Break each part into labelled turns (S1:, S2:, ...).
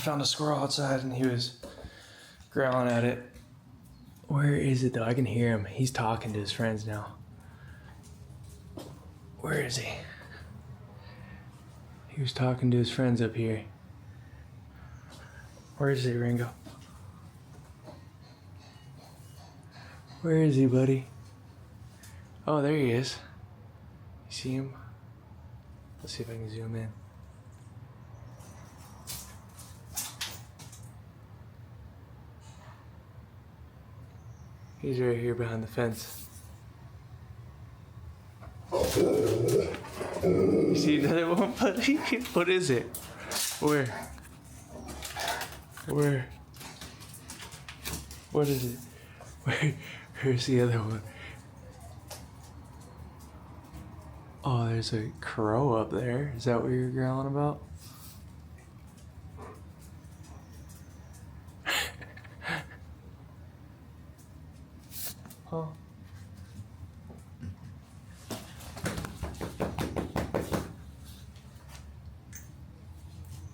S1: found a squirrel outside and he was growling at it. Where is it though? I can hear him. He's talking to his friends now. Where is he? He was talking to his friends up here. Where is he, Rango? Where is he, buddy? Oh, there he is. You see him? Let's see if I can zoom in. He's right here behind the fence. You see another one, buddy? What is it? Where? What is it? Where's the other one? Oh, there's a crow up there. Is that what you're growling about? Huh?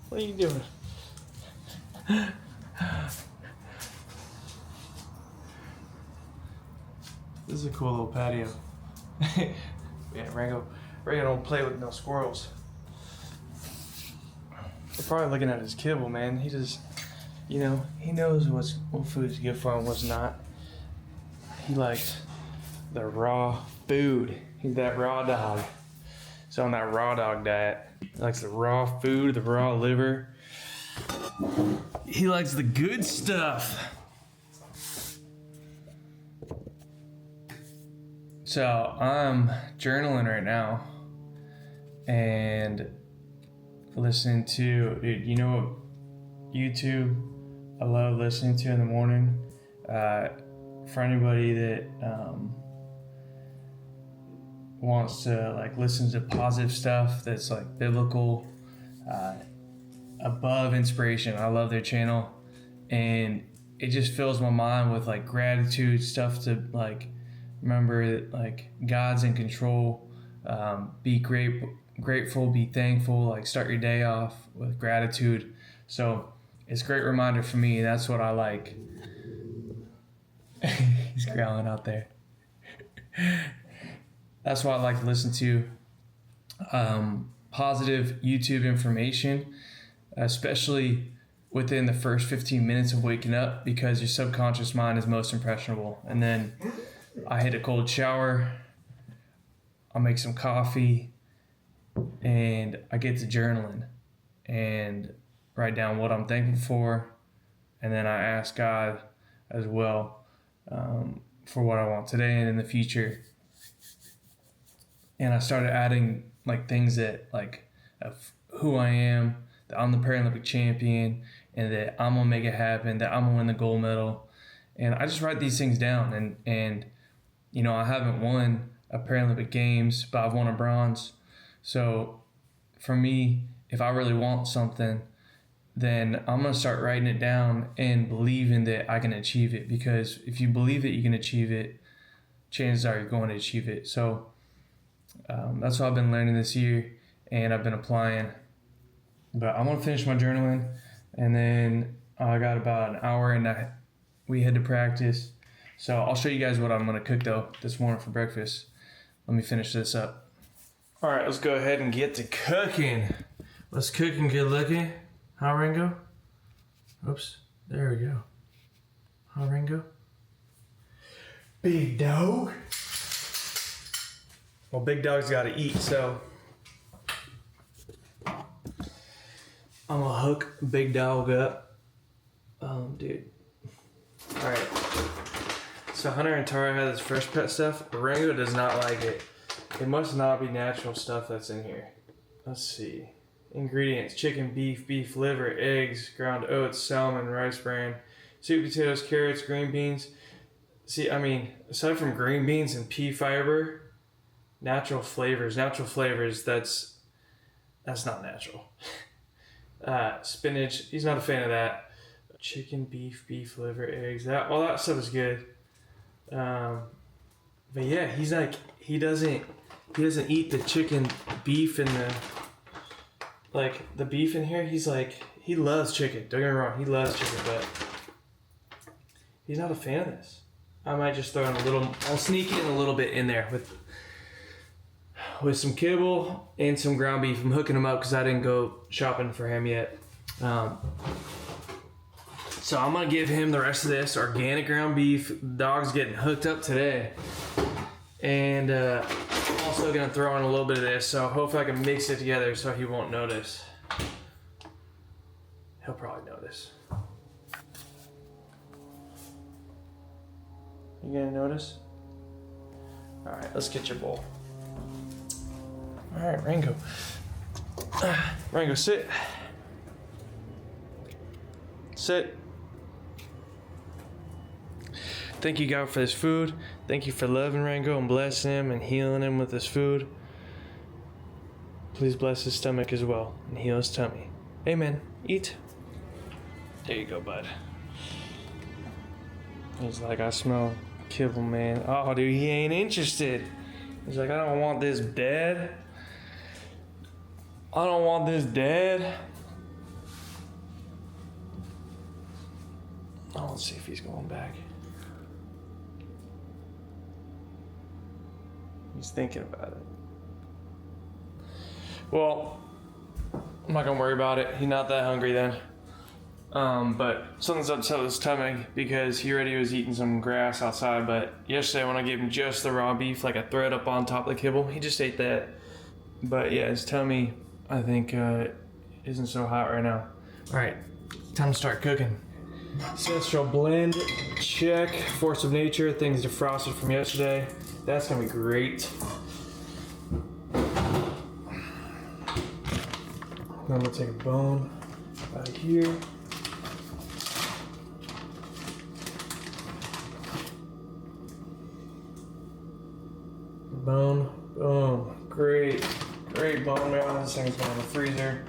S1: What are you doing? This is a cool little patio. Yeah, Rango don't play with no squirrels. They're probably looking at his kibble, man. He just, he knows what food's good for him and what's not. He likes the raw food. He's that raw dog. He's on that raw dog diet. He likes the raw food, the raw liver. He likes the good stuff. So I'm journaling right now and listening to, YouTube I love listening to in the morning. For anybody that wants to listen to positive stuff that's biblical, above inspiration, I love their channel, and it just fills my mind with gratitude stuff to remember that God's in control. Be grateful, be thankful, start your day off with gratitude. So it's a great reminder for me. That's what I like. He's growling out there. That's what I like to listen to. Positive YouTube information, especially within the first 15 minutes of waking up, because your subconscious mind is most impressionable. And then I hit a cold shower, I'll make some coffee, and I get to journaling and write down what I'm thankful for. And then I ask God as well for what I want today and in the future. And I started adding things that of who I am, that I'm the Paralympic champion, and that I'm gonna make it happen, that I'm gonna win the gold medal. And I just write these things down, and I haven't won a Paralympic Games, but I've won a bronze. So for me, if I really want something, then I'm going to start writing it down and believing that I can achieve it. Because if you believe that you can achieve it, chances are you're going to achieve it. So that's what I've been learning this year, and I've been applying. But I'm going to finish my journaling, and then I got about an hour, and we head to practice. So I'll show you guys what I'm going to cook though this morning for breakfast. Let me finish this up. All right, let's go ahead and get to cooking. Let's cook and get looking. Huh, Rango? Oops, there we go. Huh, Rango? Big dog. Well, big dog's got to eat, so I'm gonna hook big dog up. Dude. All right. So Hunter and Tara had this fresh pet stuff. Rango does not like it. It must not be natural stuff that's in here. Let's see. Ingredients: chicken, beef liver, eggs, ground oats, salmon, rice bran, sweet potatoes, carrots, green beans. See, aside from green beans and pea fiber, natural flavors, that's not natural. Spinach, he's not a fan of that. Chicken, beef liver, eggs, all that stuff is good. But yeah, he doesn't eat the chicken, beef, and like the beef in here, he's like, he loves chicken. Don't get me wrong, he loves chicken, but he's not a fan of this. I might just throw in a little, I'll sneak in a little bit in there with some kibble and some ground beef. I'm hooking him up because I didn't go shopping for him yet. So I'm gonna give him the rest of this organic ground beef. Dog's getting hooked up today. And also gonna throw in a little bit of this, so hopefully I can mix it together so he won't notice. He'll probably notice. You gonna notice? All right, let's get your bowl. All right, Rango. Rango, sit. Sit. Thank you, God, for this food. Thank you for loving Rango and blessing him and healing him with this food. Please bless his stomach as well and heal his tummy. Amen. Eat. There you go, bud. He's like, I smell kibble, man. Oh, dude, he ain't interested. He's like, I don't want this dead. I don't want this dead. Oh, let's see if he's going back. He's thinking about it. Well, I'm not gonna worry about it. He's not that hungry then. But something's upset with his stomach because he already was eating some grass outside. But yesterday when I gave him just the raw beef, like a thread up on top of the kibble, he just ate that. But yeah, his tummy, I think, isn't so hot right now. All right, time to start cooking. Ancestral blend, check. Force of nature, things defrosted from yesterday. That's gonna be great. I'm gonna take a bone out of here. Bone, boom, great bone marrow. This thing's going in the freezer.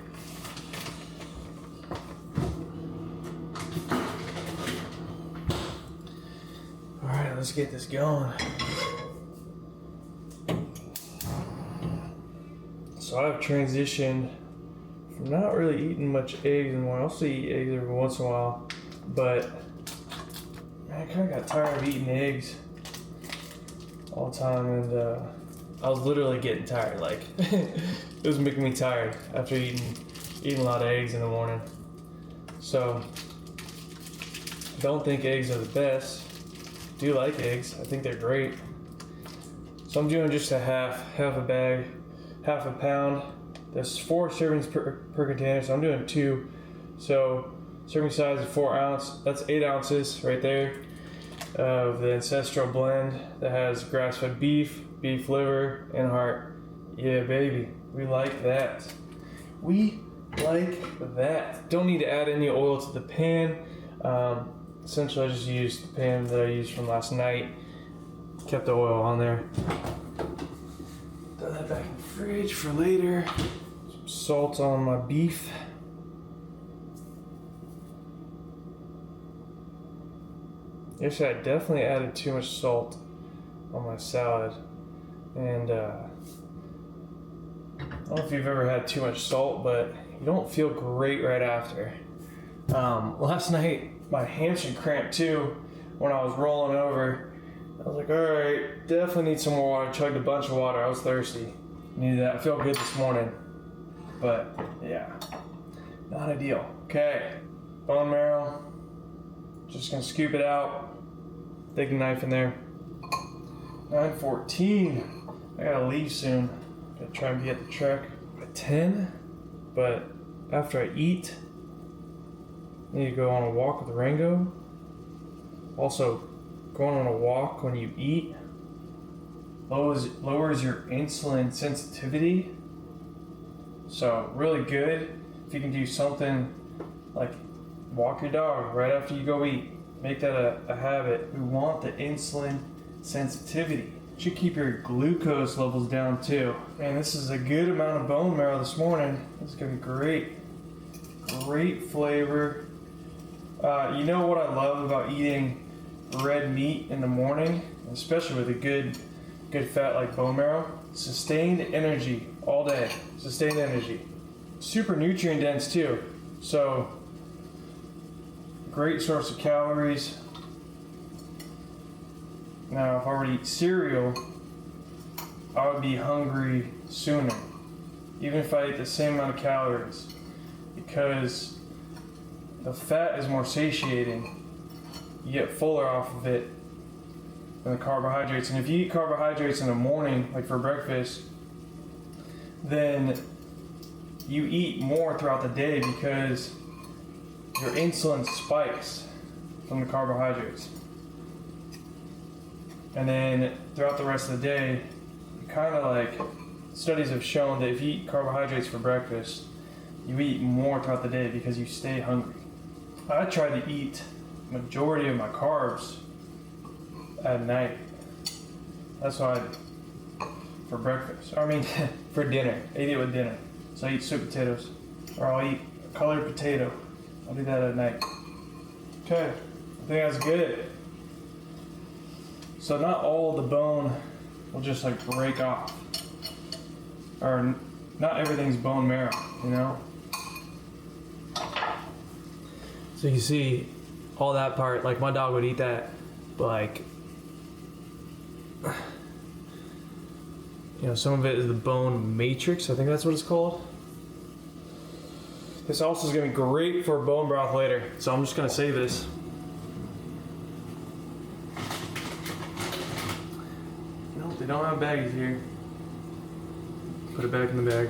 S1: All right, let's get this going. So I've transitioned from not really eating much eggs anymore. I also eat eggs every once in a while, but man, I kind of got tired of eating eggs all the time, and I was literally getting tired. Like it was making me tired after eating a lot of eggs in the morning. So I don't think eggs are the best. I do like eggs. I think they're great. So I'm doing just a half a bag, half a pound. There's 4 servings per container, so I'm doing 2. So serving size is 4 ounce. That's 8 ounces right there of the ancestral blend that has grass-fed beef, beef liver, and heart. Yeah, baby, we like that. We like that. Don't need to add any oil to the pan. Essentially, I just used the pan that I used from last night. Kept the oil on there. Throw that back in the fridge for later. Some salt on my beef. Yesterday I definitely added too much salt on my salad. And I don't know if you've ever had too much salt, but you don't feel great right after. Last night my hamstring cramped too when I was rolling over. I was like, alright, definitely need some more water. Chugged a bunch of water. I was thirsty. Needed that. I felt good this morning. But, yeah. Not ideal. Okay. Bone marrow. Just gonna scoop it out. Take a knife in there. 9:14. I gotta leave soon. Gotta try and be at the truck at 10. But after I eat, I need to go on a walk with Rango. Also, going on a walk when you eat lowers your insulin sensitivity. So really good if you can do something like walk your dog right after you go eat. Make that a habit. We want the insulin sensitivity. Should keep your glucose levels down too. Man, this is a good amount of bone marrow this morning. This is gonna be great. Great flavor. You know what I love about eating red meat in the morning, especially with a good fat like bone marrow? Sustained energy all day. Sustained energy. super nutrient dense too. So great source of calories. Now, if I were to eat cereal, I would be hungry sooner, even if I ate the same amount of calories, because the fat is more satiating. You get fuller off of it than the carbohydrates. And if you eat carbohydrates in the morning, like for breakfast, then you eat more throughout the day because your insulin spikes from the carbohydrates. And then throughout the rest of the day, you kind of like, studies have shown that if you eat carbohydrates for breakfast, you eat more throughout the day because you stay hungry. I try to eat majority of my carbs at night. That's what I do for breakfast. I mean, for dinner. I eat it with dinner. So I eat sweet potatoes, or I'll eat a colored potato. I'll do that at night. Okay, I think that's good. So not all the bone will just like break off, or not everything's bone marrow, you know? So you see all that part, like my dog would eat that, but like, you know, some of it is the bone matrix, I think that's what it's called. This also is gonna be great for bone broth later, so I'm just gonna save this. No, they don't have baggies here. Put it back in the bag.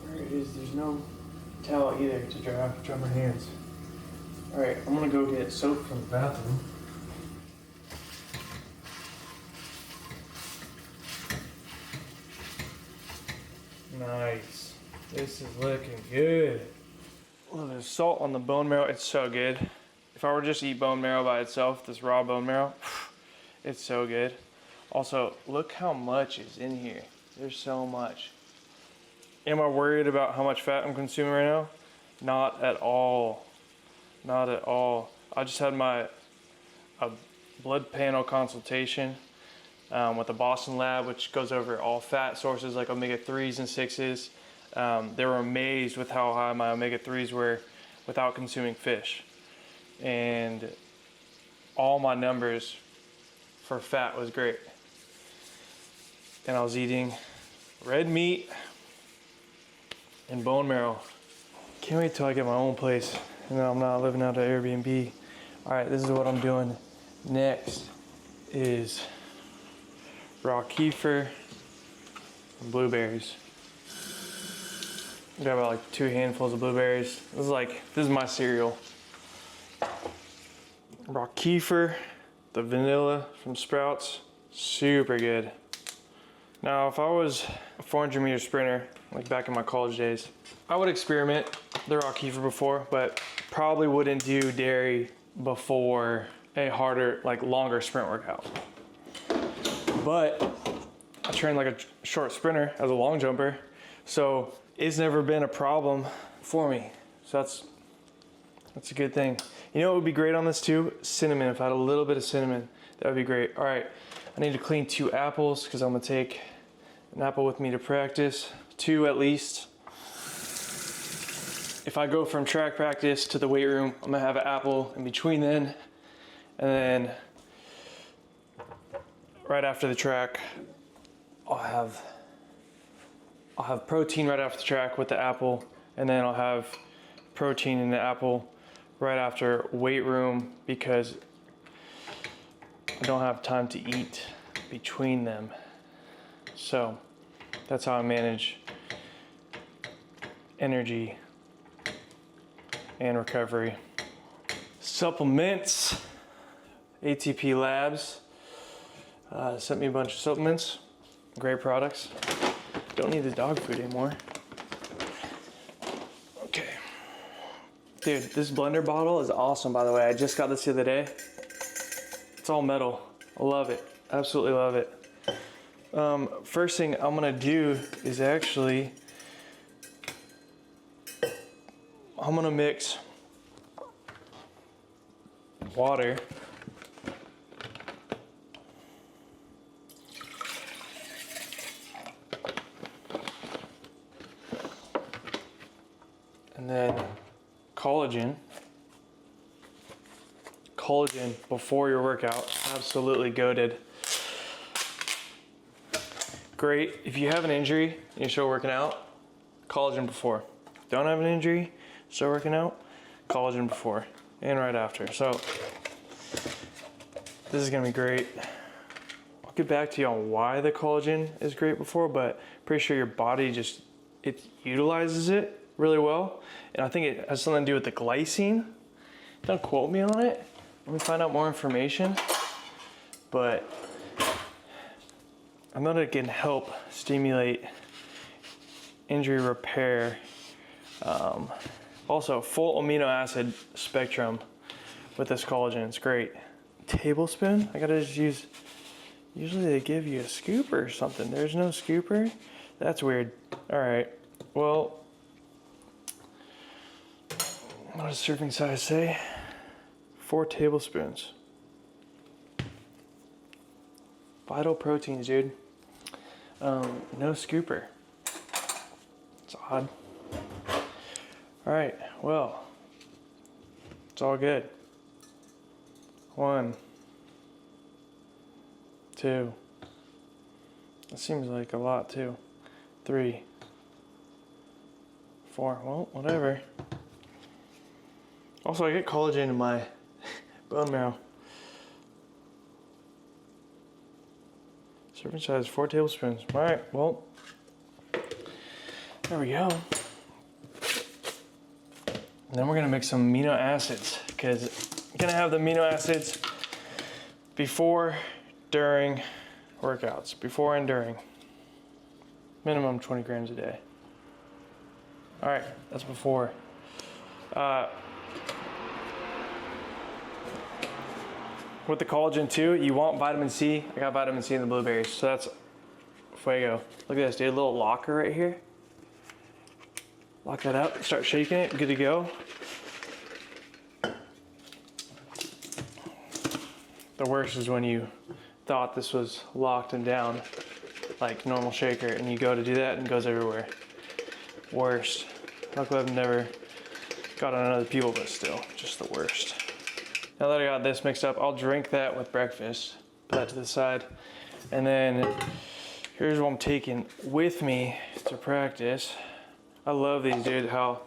S1: There it is, there's no towel either to dry my hands. Alright, I'm gonna go get soap from the bathroom. Nice. This is looking good. A little bit of salt on the bone marrow. It's so good. If I were to just eat bone marrow by itself, this raw bone marrow, it's so good. Also, look how much is in here. There's so much. Am I worried about how much fat I'm consuming right now? Not at all. Not at all. I just had a blood panel consultation with the Boston lab, which goes over all fat sources like omega-3s and 6s. They were amazed with how high my omega-3s were without consuming fish. And all my numbers for fat was great. And I was eating red meat and bone marrow. Can't wait till I get my own place and then I'm not living out of Airbnb. All right, this is what I'm doing next is raw kefir and blueberries. Got about like 2 handfuls of blueberries. This is my cereal. Raw kefir, the vanilla from Sprouts, super good. Now, if I was a 400-meter sprinter, like back in my college days, I would experiment the raw kefir before, but probably wouldn't do dairy before a harder, like longer sprint workout. But I trained like a short sprinter as a long jumper, so it's never been a problem for me. So that's a good thing. You know what would be great on this too? Cinnamon. If I had a little bit of cinnamon, that would be great. All right, I need to clean 2 apples because I'm gonna take an apple with me to practice, 2 at least. If I go from track practice to the weight room, I'm gonna have an apple in between then, and then right after the track, I'll have protein right after the track with the apple, and then I'll have protein in the apple right after weight room because I don't have time to eat between them. So that's how I manage energy and recovery. Supplements. ATP Labs sent me a bunch of supplements. Great products. Don't need the dog food anymore. Okay. Dude, this blender bottle is awesome, by the way. I just got this the other day. It's all metal. I love it. Absolutely love it. First thing I'm gonna do is actually, I'm gonna mix water. And then collagen. Collagen before your workout, absolutely goated. Great if you have an injury and you're still working out, collagen before. Don't have an injury, still working out, collagen before and right after. So this is gonna be great. I'll get back to you on why the collagen is great before, but pretty sure your body just, it utilizes it really well. And I think it has something to do with the glycine. Don't quote me on it. Let me find out more information. But I know that it can help stimulate injury repair. Also, full amino acid spectrum with this collagen. It's great. Tablespoon? I gotta just use, usually they give you a scooper or something. There's no scooper? That's weird. All right, well, what does serving size say? 4 tablespoons. Vital proteins, dude. No scooper. It's odd. All right, well, it's all good. 1, 2. That seems like a lot too. 3, 4. Well, whatever. Also, I get collagen in my bone marrow. Serving size 4 tablespoons. All right, well, there we go. And then we're gonna mix some amino acids because I'm gonna have the amino acids before, during workouts. Before and during. Minimum 20 grams a day. All right, that's before. With the collagen too, you want vitamin C. I got vitamin C in the blueberries, so that's fuego. Look at this, dude, a little locker right here. Lock that up, start shaking it, good to go. The worst is when you thought this was locked and down, like normal shaker, and you go to do that and it goes everywhere. Worst. Luckily I've never got on other people, but still, just the worst. Now that I got this mixed up, I'll drink that with breakfast. Put that to the side. And then here's what I'm taking with me to practice. I love these, dude, how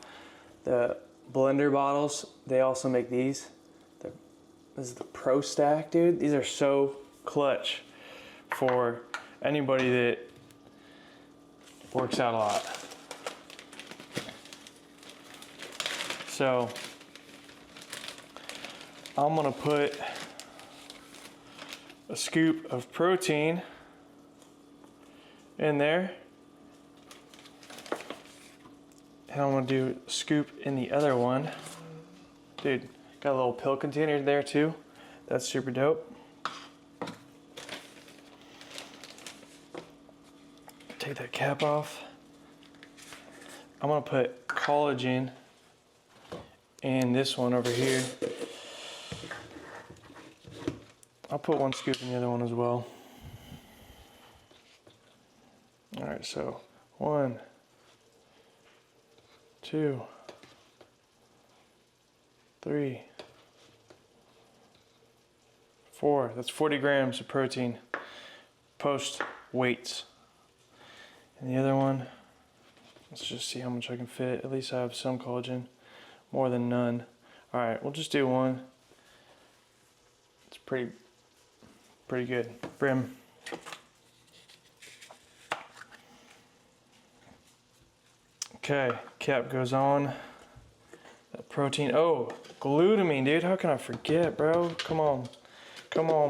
S1: the blender bottles, they also make these. This is the Pro Stack, dude. These are so clutch for anybody that works out a lot. So I'm gonna put a scoop of protein in there. And I'm gonna do a scoop in the other one. Dude, got a little pill container there too. That's super dope. Take that cap off. I'm gonna put collagen in this one over here. I'll put 1 scoop in the other one as well. All right, so 1, 2, 3, 4. That's 40 grams of protein post weights. And the other one, let's just see how much I can fit. At least I have some collagen, more than none. All right, we'll just do 1. It's pretty good. Brim. Okay, cap goes on. That protein, oh, glutamine, dude. How can I forget, bro? Come on,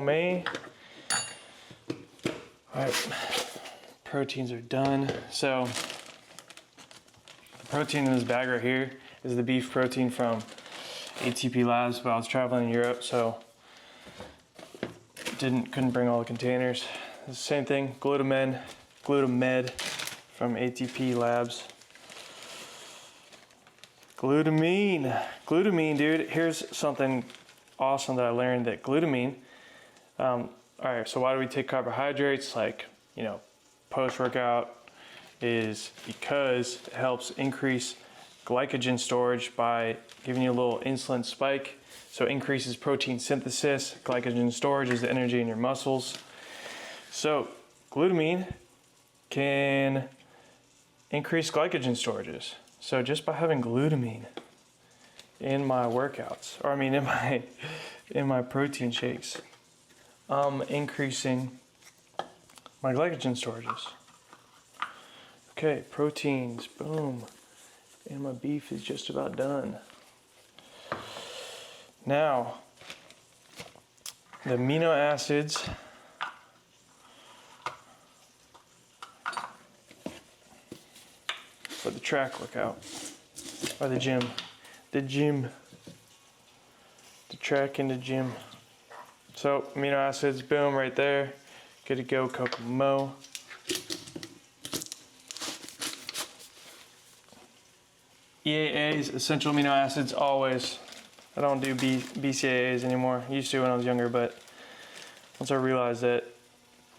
S1: man. All right, proteins are done. So the protein in this bag right here is the beef protein from ATP Labs, but I was traveling in Europe, so couldn't bring all the containers. The same thing, Glutamed from ATP Labs. Glutamine, dude. Here's something awesome that I learned that glutamine, all right, so why do we take carbohydrates like, post-workout, is because it helps increase glycogen storage by giving you a little insulin spike. So it increases protein synthesis. Glycogen storage is the energy in your muscles. So glutamine can increase glycogen storages. So just by having glutamine in my workouts, or in my protein shakes, I'm increasing my glycogen storages. Okay, proteins, boom. And my beef is just about done. Now, the amino acids for the track workout, or the track and the gym. So amino acids, boom, right there. Good to go, Kokomo. EAAs, essential amino acids, always. I don't do BCAAs anymore. I used to when I was younger, but once I realized that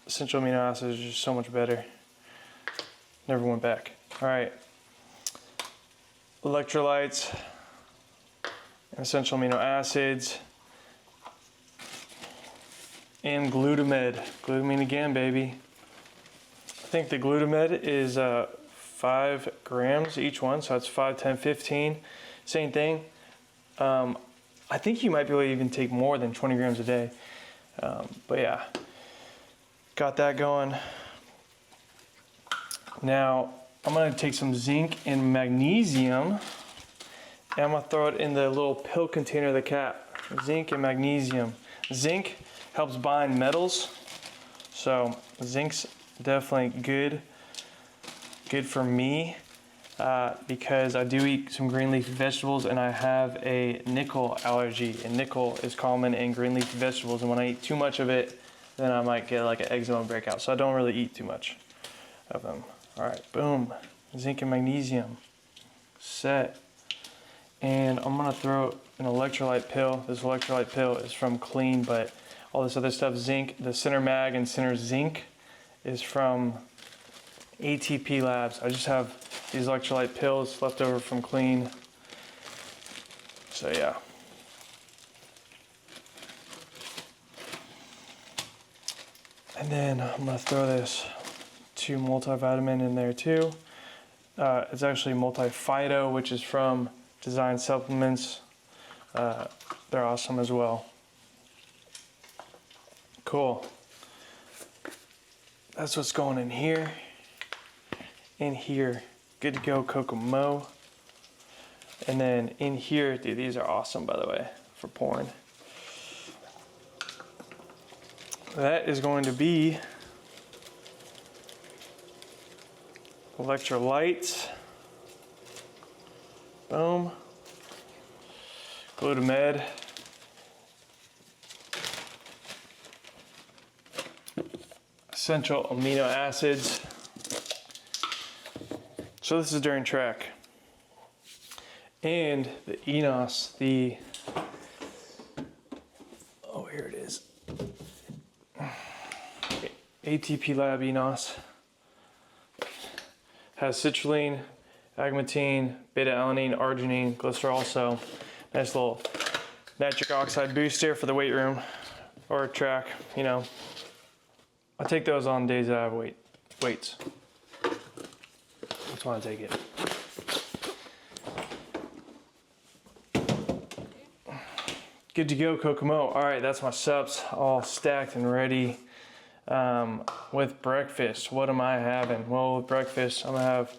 S1: essential amino acids are just so much better, never went back. All right. Electrolytes, essential amino acids, and glutamate. Glutamine again, baby. I think the glutamate is 5 grams each one, so that's 5, 10, 15. Same thing. I think you might be able to even take more than 20 grams a day. But yeah, got that going. Now, I'm gonna take some zinc and magnesium, and I'm gonna throw it in the little pill container of the cap. Zinc and magnesium. Zinc helps bind metals, so zinc's definitely good for me because I do eat some green leafy vegetables and I have a nickel allergy, and nickel is common in green leafy vegetables, and when I eat too much of it, then I might get like an eczema breakout, so I don't really eat too much of them. All right, boom, zinc and magnesium, set. And I'm gonna throw an electrolyte pill. This electrolyte pill is from Clean, but all this other stuff, zinc, the center mag and center zinc is from ATP Labs. I just have these electrolyte pills left over from Clean. So yeah. And then I'm gonna throw this 2 multivitamin in there too. It's actually multi-phyto, which is from Design Supplements. They're awesome as well. Cool. That's what's going in here. In here, good to go, Kokomo. And then in here, dude, these are awesome, by the way, for pouring. That is going to be electrolytes. Boom. Glutamate. Essential amino acids. So this is during track. And the ENOS, oh, here it is. ATP Lab ENOS has citrulline, agmatine, beta-alanine, arginine, glycerol. So nice little nitric oxide booster for the weight room or track, you know. I take those on days that I have weights. That's why I take it. Good to go, Kokomo. All right, that's my subs all stacked and ready. With breakfast, what am I having? Well, with breakfast, I'm gonna have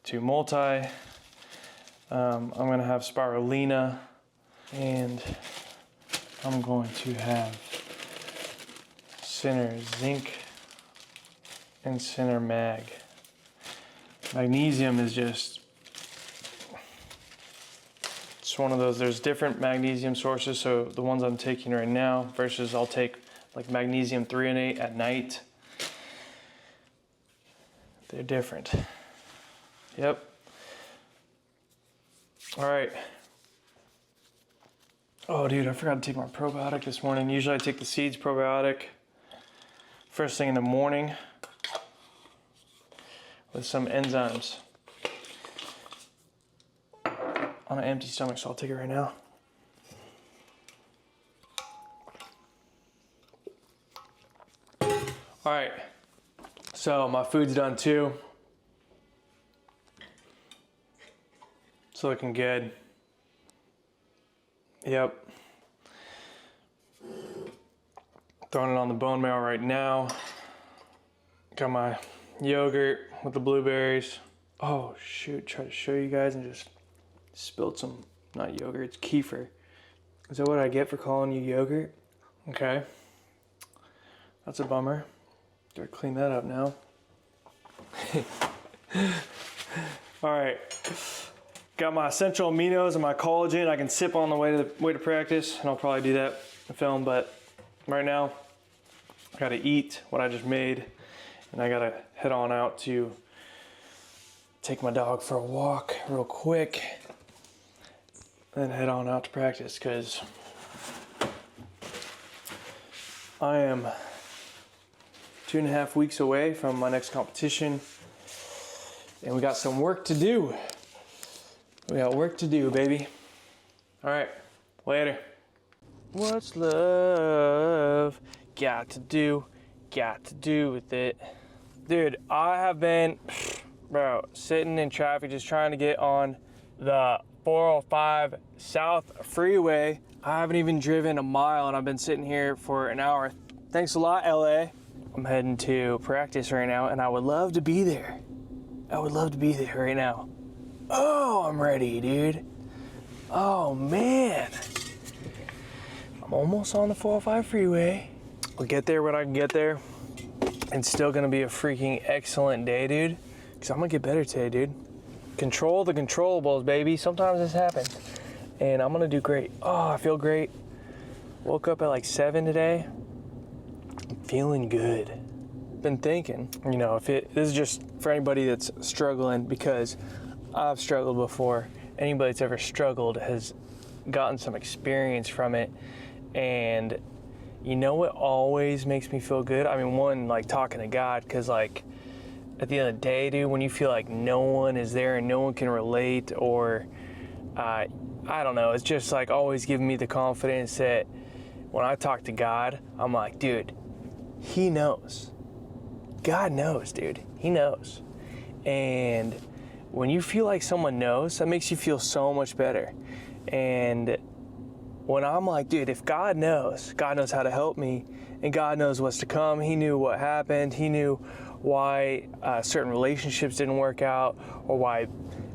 S1: 2 multi. I'm gonna have spirulina, and I'm going to have center zinc and center mag. Magnesium is just, it's one of those, there's different magnesium sources, so the ones I'm taking right now versus I'll take like magnesium threonate at night. They're different. Yep. All right. Oh, dude, I forgot to take my probiotic this morning. Usually I take the Seeds probiotic first thing in the morning with some enzymes on an empty stomach, so I'll take it right now. All right, so my food's done too. It's looking good. Yep. Throwing it on the bone marrow right now. Got my yogurt with the blueberries. Oh shoot, try to show you guys and just spilled some, not yogurt, it's kefir. Is that what I get for calling you yogurt? Okay. That's a bummer. Gotta clean that up now. All right. Got my essential aminos and my collagen I can sip on the way to practice, and I'll probably do that in film, but right now I gotta eat what I just made, and I gotta head on out to take my dog for a walk real quick, then head on out to practice, because I am 2.5 weeks away from my next competition, and we got some work to do. We got work to do, baby. All right, later. What's love got to do with it? Dude, I have been, bro, sitting in traffic just trying to get on the 405 South Freeway. I haven't even driven a mile, and I've been sitting here for an hour. Thanks a lot, LA. I'm heading to practice right now, and I would love to be there. I would love to be there right now. Oh, I'm ready, dude. Oh, man. I'm almost on the 405 freeway. I'll get there when I can get there. It's still gonna be a freaking excellent day, dude. Because I'm gonna get better today, dude. Control the controllables, baby. Sometimes this happens. And I'm gonna do great. Oh, I feel great. Woke up at like 7 today. I'm feeling good. Been thinking, you know, this is just for anybody that's struggling, because I've struggled before. Anybody that's ever struggled has gotten some experience from it. And you know what always makes me feel good? I mean, one, like talking to God, because like at the end of the day, dude, when you feel like no one is there and no one can relate, or I don't know, it's just like always giving me the confidence that when I talk to God, I'm like, dude, He knows. God knows, dude. He knows. And when you feel like someone knows, that makes you feel so much better. And when I'm like, dude, if God knows how to help me, and God knows what's to come. He knew what happened. He knew why certain relationships didn't work out, or why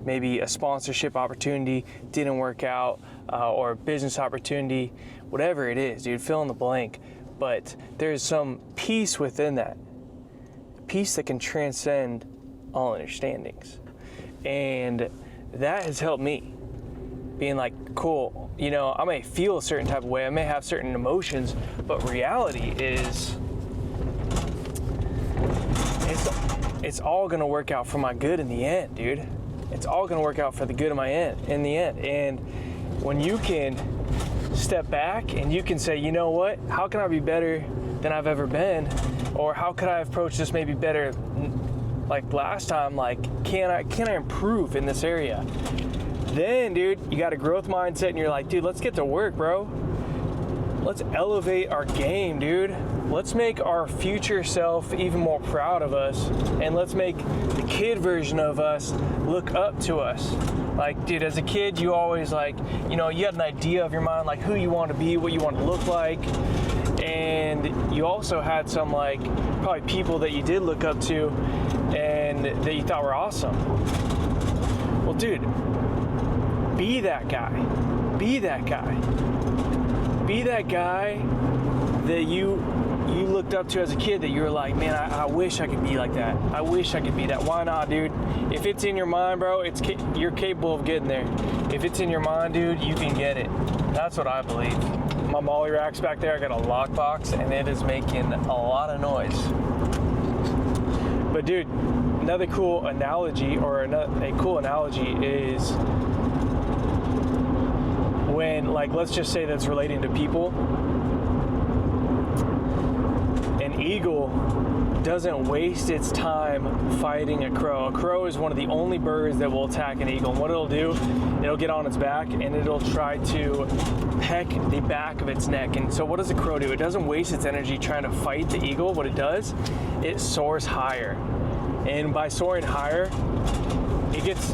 S1: maybe a sponsorship opportunity didn't work out, or a business opportunity, whatever it is, dude, fill in the blank. But there's some peace within that. Peace that can transcend all understandings. And that has helped me. Being like, cool, you know, I may feel a certain type of way, I may have certain emotions, but reality is, it's all gonna work out for my good in the end, dude. It's all gonna work out for the good of in the end. And when you can step back and you can say, you know what, how can I be better than I've ever been? Or how could I approach this maybe better like last time? Like, can I improve in this area? Then, dude, you got a growth mindset and you're like, dude, let's get to work, bro. Let's elevate our game, dude. Let's make our future self even more proud of us, and let's make the kid version of us look up to us. Like, dude, as a kid, you always like, you know, you had an idea of your mind, like who you want to be, what you want to look like. And you also had some like probably people that you did look up to and that you thought were awesome. Well, dude, be that guy. Be that guy. Be that guy that you looked up to as a kid, that you were like, man, I wish I could be like that. I wish I could be that. Why not, dude? If it's in your mind, bro, you're capable of getting there. If it's in your mind, dude, you can get it. That's what I believe. My molly rack's back there. I got a lockbox, and it is making a lot of noise. But dude, another cool analogy, or a cool analogy is
S2: when, like, let's just say that's relating to people, an eagle doesn't waste its time fighting a crow. A crow is one of the only birds that will attack an eagle. And what it'll do, it'll get on its back and it'll try to peck the back of its neck. And so what does a crow do? It doesn't waste its energy trying to fight the eagle. What it does, it soars higher. And by soaring higher, it gets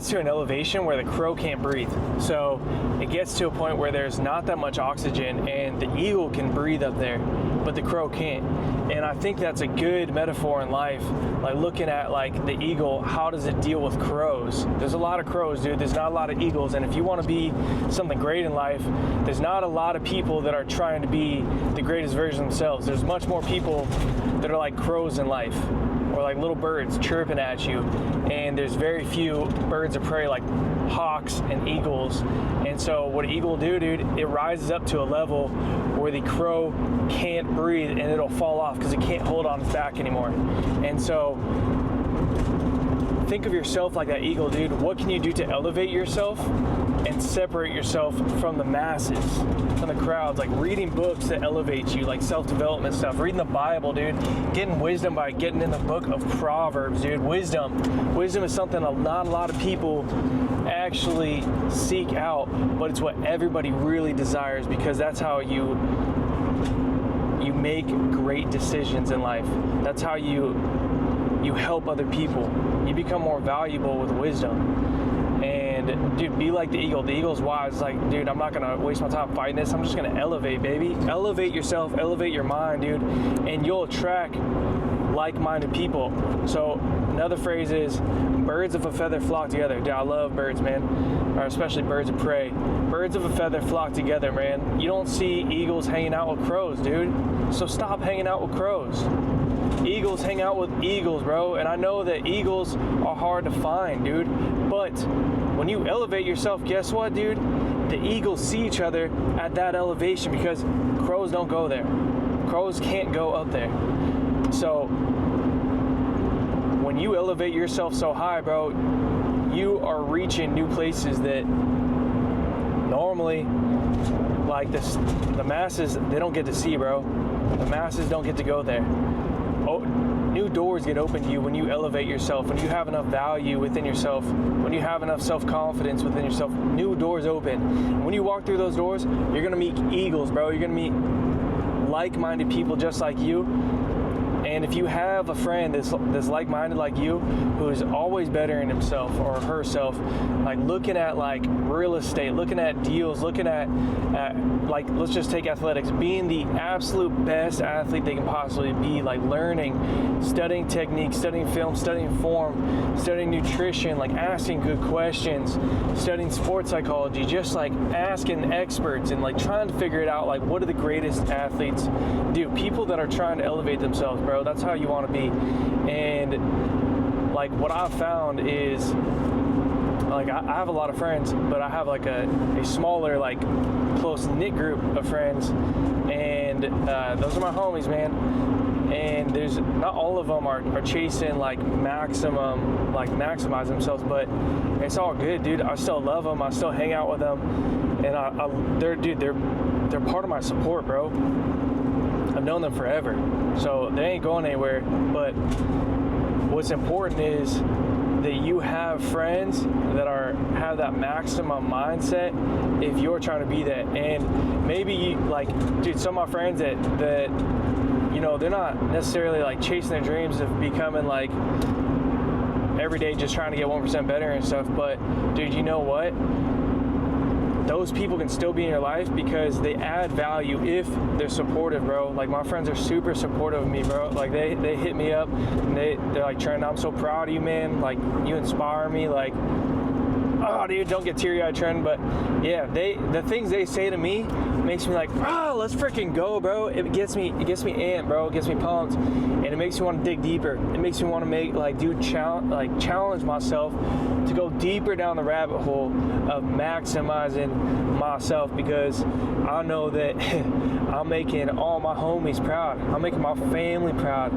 S2: to an elevation where the crow can't breathe. So it gets to a point where there's not that much oxygen and the eagle can breathe up there, but the crow can't. And I think that's a good metaphor in life, like looking at like the eagle, how does it deal with crows? There's a lot of crows, dude. There's not a lot of eagles. And if you want to be something great in life, there's not a lot of people that are trying to be the greatest version of themselves. There's much more people that are like crows in life, or like little birds chirping at you. And there's very few birds of prey like hawks and eagles. And so what an eagle will do, dude, it rises up to a level where the crow can't breathe and it'll fall off because it can't hold on its back anymore. And so think of yourself like that eagle, dude. What can you do to elevate yourself and separate yourself from the masses, from the crowds? Like reading books that elevate you, like self-development stuff, reading the Bible, dude, getting wisdom by getting in the book of Proverbs, dude. Wisdom is something not a lot of people actually seek out, but it's what everybody really desires, because that's how you make great decisions in life. That's how you help other people. You become more valuable with wisdom. And dude, be like the eagle. The eagle's wise. It's like, dude, I'm not gonna waste my time fighting this. I'm just gonna elevate, baby. Elevate yourself, elevate your mind, dude, and you'll attract like-minded people. So another phrase is, birds of a feather flock together. Dude, I love birds, man, or especially birds of prey. Birds of a feather flock together, man. You don't see eagles hanging out with crows, dude. So stop hanging out with crows. Eagles hang out with eagles, bro. And I know that eagles are hard to find, dude. But when you elevate yourself, guess what, dude? The eagles see each other at that elevation, because crows don't go there. Crows can't go up there. So when you elevate yourself so high, bro, you are reaching new places that normally, like the masses, they don't get to see, bro. The masses don't get to go there. Oh, new doors get open to you when you elevate yourself, when you have enough value within yourself, when you have enough self-confidence within yourself. New doors open. And when you walk through those doors, you're gonna meet eagles, bro. You're gonna meet like-minded people just like you. And if you have a friend that's like-minded like you, who is always bettering himself or herself, like looking at like real estate, looking at deals, looking at like, let's just take athletics, being the absolute best athlete they can possibly be, like learning, studying technique, studying film, studying form, studying nutrition, like asking good questions, studying sports psychology, just like asking experts and like trying to figure it out, like what do the greatest athletes do? People that are trying to elevate themselves, bro. That's how you want to be. And like what I've found is, like I have a lot of friends, but I have like a smaller, like close-knit group of friends, and those are my homies, man. And there's not all of them are chasing like maximize themselves, but it's all good, dude. I still love them. I still hang out with them, and they're part of my support, bro. I've known them forever, so they ain't going anywhere. But what's important is that you have friends that have that maximum mindset if you're trying to be that. And maybe you, like, dude, some of my friends that you know, they're not necessarily like chasing their dreams of becoming like every day just trying to get 1% better and stuff, but dude, you know what? Those people can still be in your life because they add value if they're supportive, bro. Like my friends are super supportive of me, bro. Like they hit me up and they're like, Trent, I'm so proud of you, man. Like you inspire me. Like, oh, dude, don't get teary-eyed, Trent. But yeah, the things they say to me makes me like, oh, let's freaking go, bro. It gets me amped, bro. It gets me pumped, and it makes me want to dig deeper. It makes me want to challenge myself to go deeper down the rabbit hole of maximizing myself, because I know that I'm making all my homies proud. I'm making my family proud.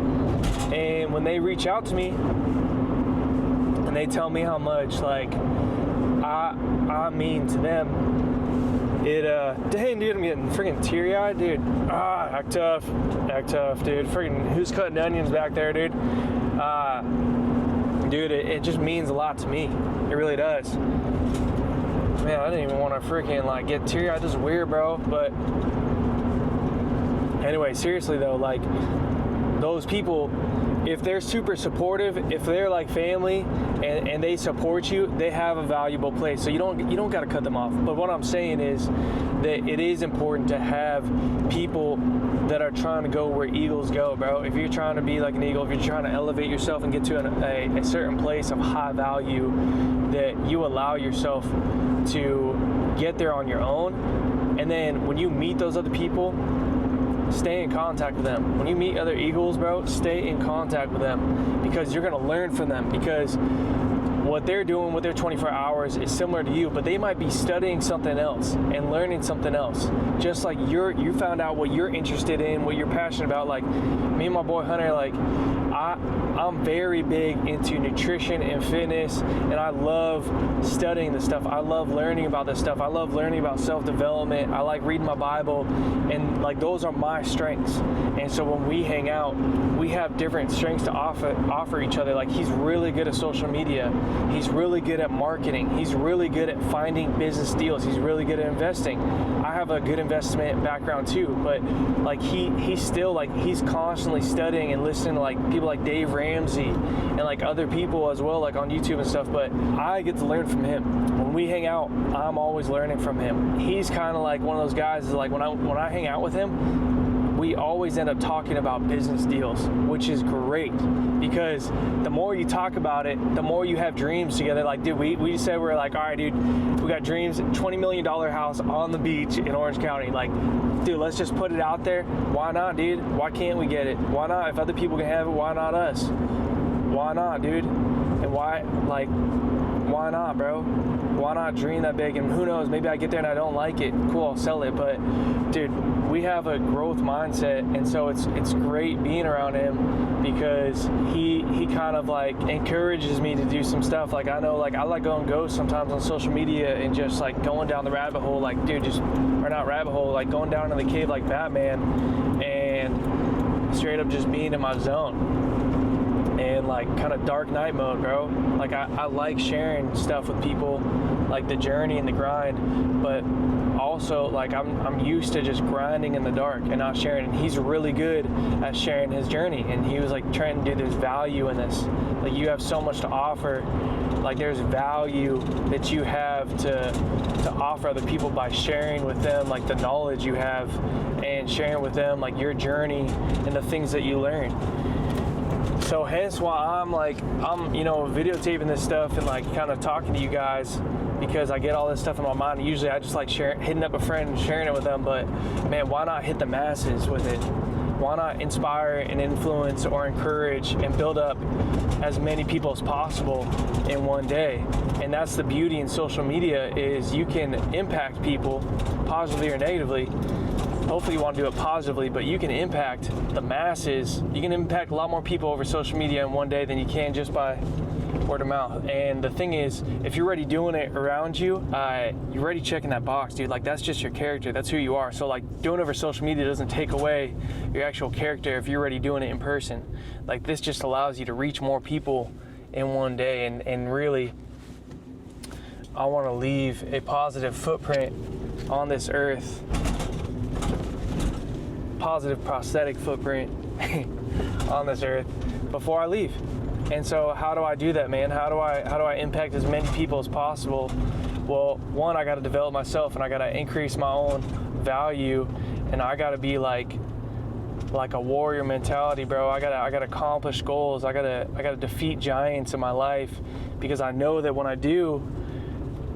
S2: And when they reach out to me and they tell me how much like I mean to them, dang, dude, I'm getting freaking teary-eyed, dude. Act tough, dude. Freaking, who's cutting onions back there, dude? Dude, it just means a lot to me. It really does. Man, I didn't even want to freaking, like, get teary-eyed. This is weird, bro. But anyway, seriously, though, like, those people, if they're super supportive, if they're like family and they support you, they have a valuable place. So you don't got to cut them off. But what I'm saying is that it is important to have people that are trying to go where eagles go, bro. If you're trying to be like an eagle, if you're trying to elevate yourself and get to a certain place of high value, that you allow yourself to get there on your own. And then when you meet those other people, stay in contact with them. When you meet other eagles, bro, stay in contact with them, because you're going to learn from them, because what they're doing with their 24 hours is similar to you, but they might be studying something else and learning something else. Just like you found out what you're interested in, what you're passionate about. Like me and my boy Hunter, like I'm very big into nutrition and fitness, and I love studying this stuff. I love learning about this stuff. I love learning about self-development. I like reading my Bible, and like those are my strengths. And so when we hang out, we have different strengths to offer each other. Like he's really good at social media. He's really good at marketing. He's really good at finding business deals. He's really good at investing. I have a good investment background too, but like he's still like, he's constantly studying and listening to like people like Dave Ramsey and like other people as well, like on YouTube and stuff. But I get to learn from him. When we hang out, I'm always learning from him. He's kind of like one of those guys is like when I hang out with him, we always end up talking about business deals, which is great, because the more you talk about it, the more you have dreams together. Like, dude, we said, we're like, all right, dude, we got dreams, $20 million house on the beach in Orange County. Like, dude, let's just put it out there. Why not, dude? Why can't we get it? Why not? If other people can have it, why not us? Why not, dude? And why not, bro? Why not dream that big? And who knows, maybe I get there and I don't like it. Cool, I'll sell it. But dude, we have a growth mindset, and so it's great being around him, because he kind of like encourages me to do some stuff. Like I know, like I like going ghost sometimes on social media and just like going down the rabbit hole, like dude, or not rabbit hole, like going down in the cave like Batman, and straight up just being in my zone. And like kind of dark night mode, bro. Like I like sharing stuff with people, like the journey and the grind, but also like I'm used to just grinding in the dark and not sharing. And he's really good at sharing his journey. And he was like, Trenten, dude, there's value in this. Like you have so much to offer. Like there's value that you have to offer other people by sharing with them like the knowledge you have, and sharing with them like your journey and the things that you learn. So hence why I'm videotaping this stuff and like kind of talking to you guys, because I get all this stuff in my mind. Usually I just like hitting up a friend and sharing it with them, but man, why not hit the masses with it? Why not inspire and influence or encourage and build up as many people as possible in one day? And that's the beauty in social media, is you can impact people positively or negatively. Hopefully you want to do it positively, but you can impact the masses. You can impact a lot more people over social media in one day than you can just by word of mouth. And the thing is, if you're already doing it around you, you're already checking that box, dude. Like that's just your character. That's who you are. So like doing it over social media doesn't take away your actual character if you're already doing it in person. Like this just allows you to reach more people in one day. And really, I want to leave a positive footprint on this earth. Positive prosthetic footprint on this earth before I leave. And so how do I do that, man? How do I impact as many people as possible? Well, one, I got to develop myself, and I got to increase my own value, and I got to be like a warrior mentality, bro. I got to accomplish goals. I got to defeat giants in my life, because I know that when I do,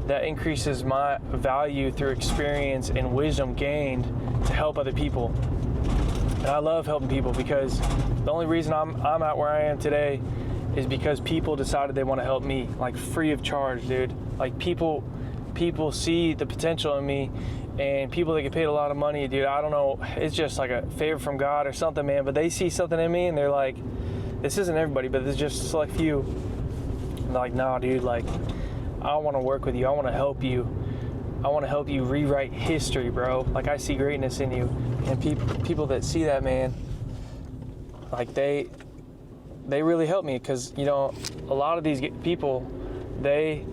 S2: that increases my value through experience and wisdom gained to help other people. And I love helping people, because the only reason I'm at where I am today is because people decided they want to help me, like free of charge, dude. Like people see the potential in me, and people that get paid a lot of money, dude, I don't know, it's just like a favor from God or something, man, but they see something in me and they're like, this isn't everybody, but this is just a select few. And they're like, nah, dude, like I want to work with you. I want to help you. I want to help you rewrite history, bro. Like, I see greatness in you. And people that see that, man, like, they really help me, because, you know, a lot of these people, they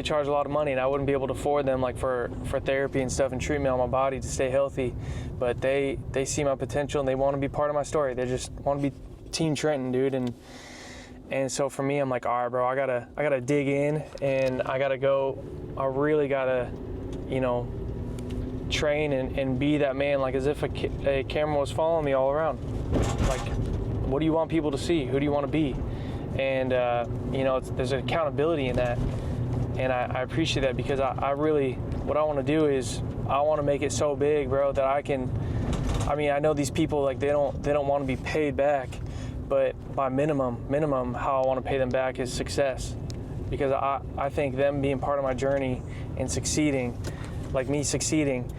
S2: charge a lot of money, and I wouldn't be able to afford them, like, for therapy and stuff and treatment on my body to stay healthy. But they see my potential, and they want to be part of my story. They just want to be Team Trenten, dude. And so for me, I'm like, all right, bro, I gotta dig in, and I gotta go. I really gotta, you know, train and be that man, like as if a camera was following me all around. Like, what do you want people to see? Who do you want to be? And you know, there's an accountability in that, and I appreciate that, because I really, what I want to do is I want to make it so big, bro, that I mean, I know these people, like, they don't want to be paid back. But my minimum, how I want to pay them back is success, because I think them being part of my journey and succeeding, like me succeeding,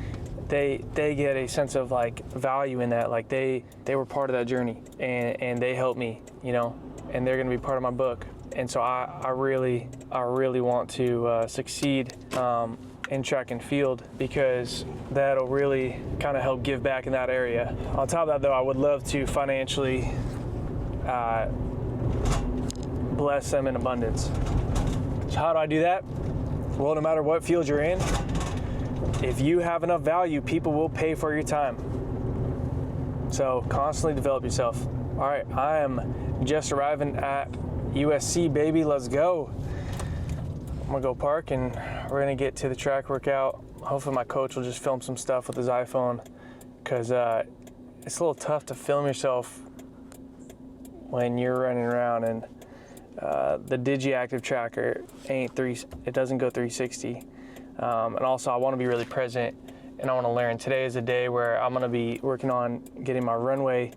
S2: they get a sense of, like, value in that. Like, they were part of that journey, and they helped me, you know, and they're going to be part of my book. And so I really want to succeed in track and field, because that'll really kind of help give back in that area. On top of that, though, I would love to financially bless them in abundance. So how do I do that? Well, no matter what field you're in, if you have enough value, people will pay for your time. So constantly develop yourself. All right, I am just arriving at USC, baby. Let's go. I'm gonna go park, and we're gonna get to the track workout. Hopefully my coach will just film some stuff with his iPhone, because it's a little tough to film yourself when you're running around, and the DigiActive tracker it doesn't go 360. And also, I want to be really present, and I want to learn. Today is a day where I'm going to be working on getting my runway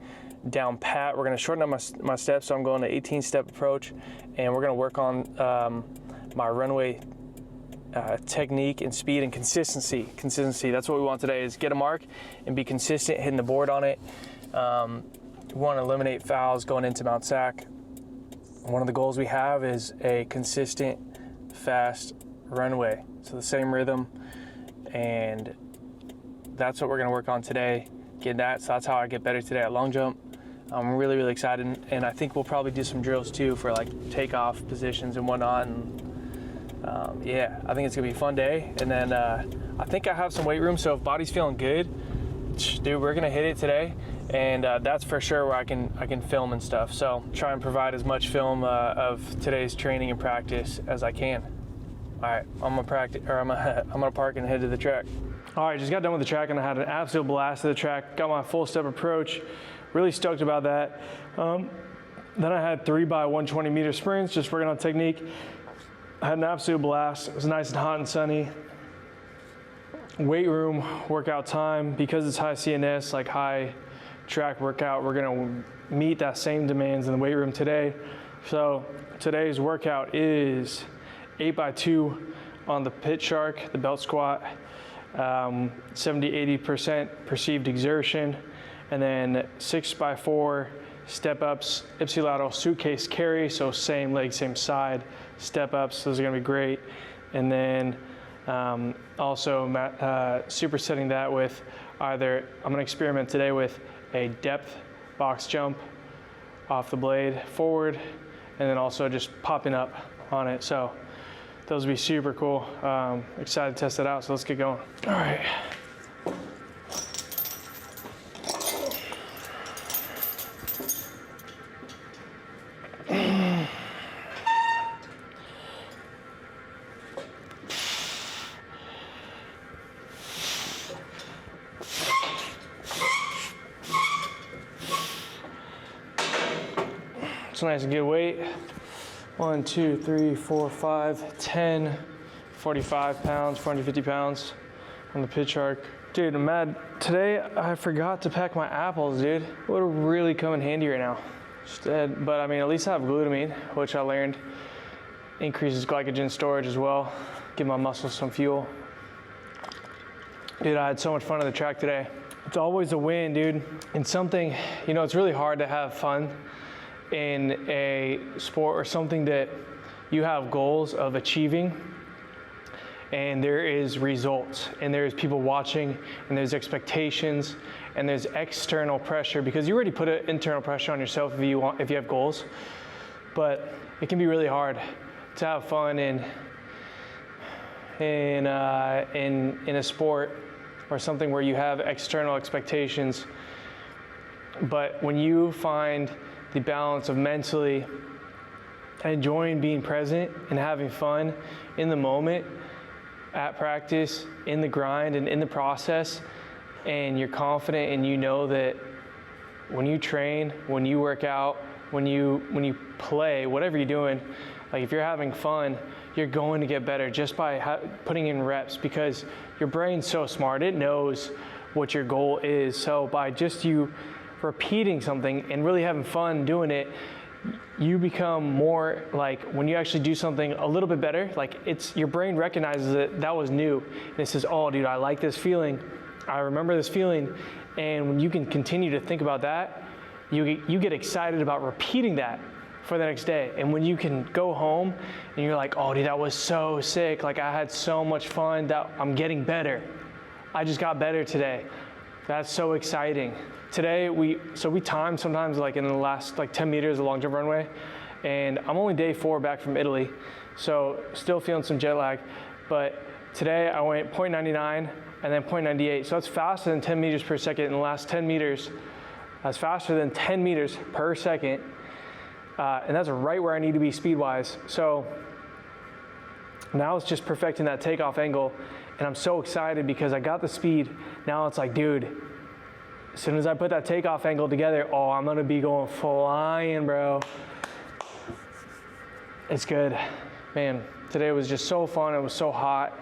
S2: down pat. We're going to shorten up my steps, so I'm going to 18-step approach, and we're going to work on my runway technique and speed and consistency. That's what we want today, is get a mark and be consistent hitting the board on it. We want to eliminate fouls going into Mount Sac. One of the goals we have is a consistent, fast runway. So the same rhythm, and that's what we're going to work on today. Get that. So that's how I get better today at long jump. I'm really, really excited, and I think we'll probably do some drills too for, like, takeoff positions and whatnot. And yeah, I think it's gonna be a fun day. And then I think I have some weight room, so if body's feeling good, dude, we're gonna hit it today. And that's for sure where I can film and stuff. So try and provide as much film of today's training and practice as I can. All right, I'm gonna park and head to the track. All right, just got done with the track, and I had an absolute blast at the track. Got my full step approach. Really stoked about that. Then I had 3x120 meter sprints, just working on technique. I had an absolute blast. It was nice and hot and sunny. Weight room workout time, because it's high CNS, like high track workout, we're gonna meet that same demands in the weight room today. So today's workout is 8x2 on the pit shark, the belt squat, 70-80% perceived exertion, and then 6x4 step ups, ipsilateral suitcase carry, so same leg, same side step ups. Those are gonna be great. And then also supersetting that with either, I'm gonna experiment today with a depth box jump off the blade forward, and then also just popping up on it. So those would be super cool. Excited to test that out, so let's get going. All right. It's nice and good weight. 1, 2, 3, 4, 5, 10, 45 pounds, 450 pounds on the pit shark. Dude, I'm mad. Today I forgot to pack my apples, dude. It would really come in handy right now. But I mean, at least I have glutamine, which I learned increases glycogen storage as well. Give my muscles some fuel. Dude, I had so much fun on the track today. It's always a win, dude. And something, you know, it's really hard to have fun in a sport or something that you have goals of achieving, and there is results, and there's people watching, and there's expectations, and there's external pressure, because you already put an internal pressure on yourself if you have goals. But it can be really hard to have fun in a sport or something where you have external expectations. But when you find the balance of mentally enjoying being present and having fun in the moment, at practice, in the grind, and in the process, and you're confident and you know that when you train, when you work out, when you play, whatever you're doing, like if you're having fun, you're going to get better just by putting in reps, because your brain's so smart, it knows what your goal is. So by just you repeating something and really having fun doing it, you become more like, when you actually do something a little bit better, like your brain recognizes that was new, and it says, oh dude, I like this feeling, I remember this feeling. And when you can continue to think about that, you get excited about repeating that for the next day. And when you can go home and you're like, oh dude, that was so sick, like I had so much fun, that I'm getting better, I just got better today, that's so exciting. Today we timed sometimes like in the last like 10 meters of long jump runway, and I'm only day 4 back from Italy, so still feeling some jet lag. But today I went 0.99 and then 0.98, so that's faster than 10 meters per second in the last 10 meters. That's faster than 10 meters per second, and that's right where I need to be speed-wise. So now it's just perfecting that takeoff angle, and I'm so excited because I got the speed. Now it's like, dude, as soon as I put that takeoff angle together, oh, I'm gonna be going flying, bro. It's good. Man, today was just so fun. It was so hot,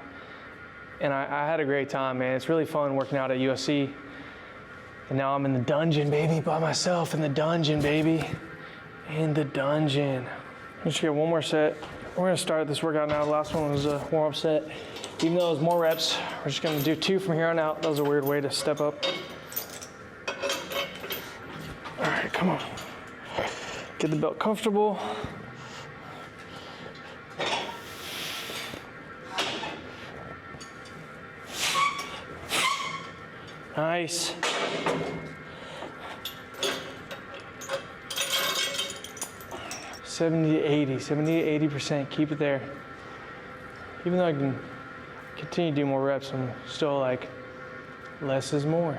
S2: and I had a great time, man. It's really fun working out at USC. And now I'm in the dungeon, baby, by myself in the dungeon, baby. In the dungeon. Let's get one more set. We're gonna start this workout now. The last one was a warm-up set. Even though it was more reps, we're just gonna do 2 from here on out. That was a weird way to step up. All right, come on. Get the belt comfortable. Nice. $70 to 80%, keep it there. Even though I can continue to do more reps, I'm still like, less is more.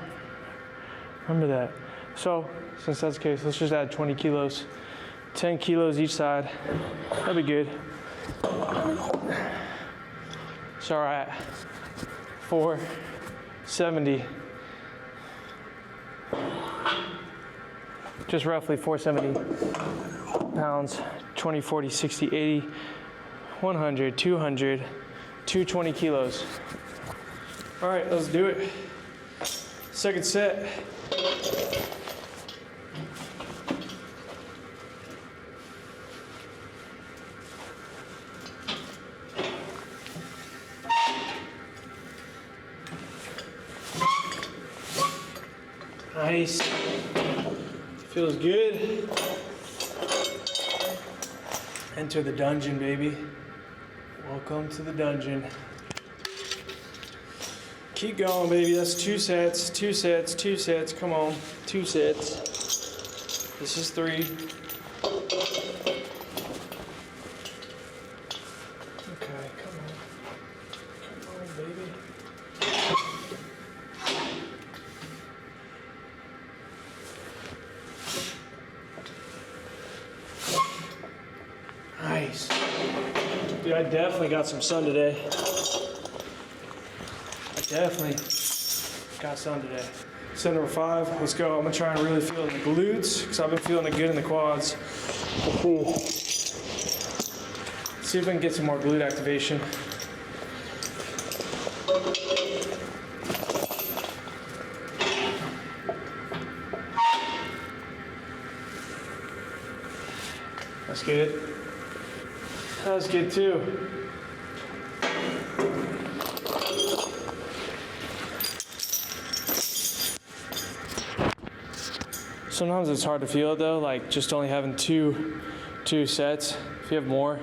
S2: Remember that. So, since that's the case, let's just add 20 kilos, 10 kilos each side. That'd be good. So, all right, 470. Just roughly 470 pounds, 20, 40, 60, 80, 100, 200, 220 kilos. All right, let's do it. Second set. Nice. Feels good. Enter the dungeon, baby. Welcome to the dungeon. Keep going, baby. That's 2 sets, 2 sets, 2 sets. Come on, 2 sets. This is 3. Okay, come on. Come on, baby. Nice. Dude, I definitely got some sun today. Definitely got sun today. Set number 5, let's go. I'm gonna try and really feel in the glutes because I've been feeling it good in the quads. See if I can get some more glute activation. That's good. That's good too. Sometimes it's hard to feel it though, like just only having two sets. If you have more,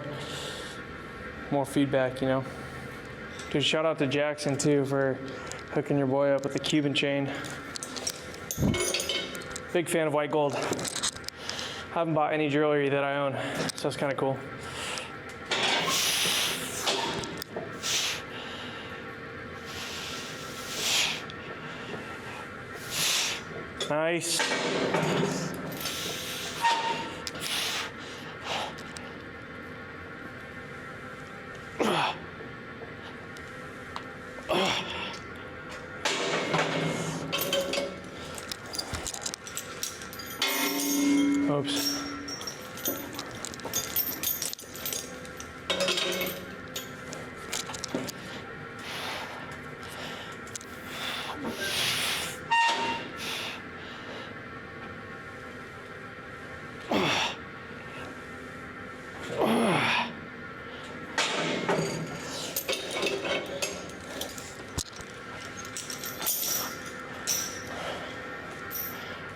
S2: more feedback, you know. Dude, shout out to Jackson too for hooking your boy up with the Cuban chain. Big fan of white gold. Haven't bought any jewelry that I own, so it's kind of cool. Nice. Oops.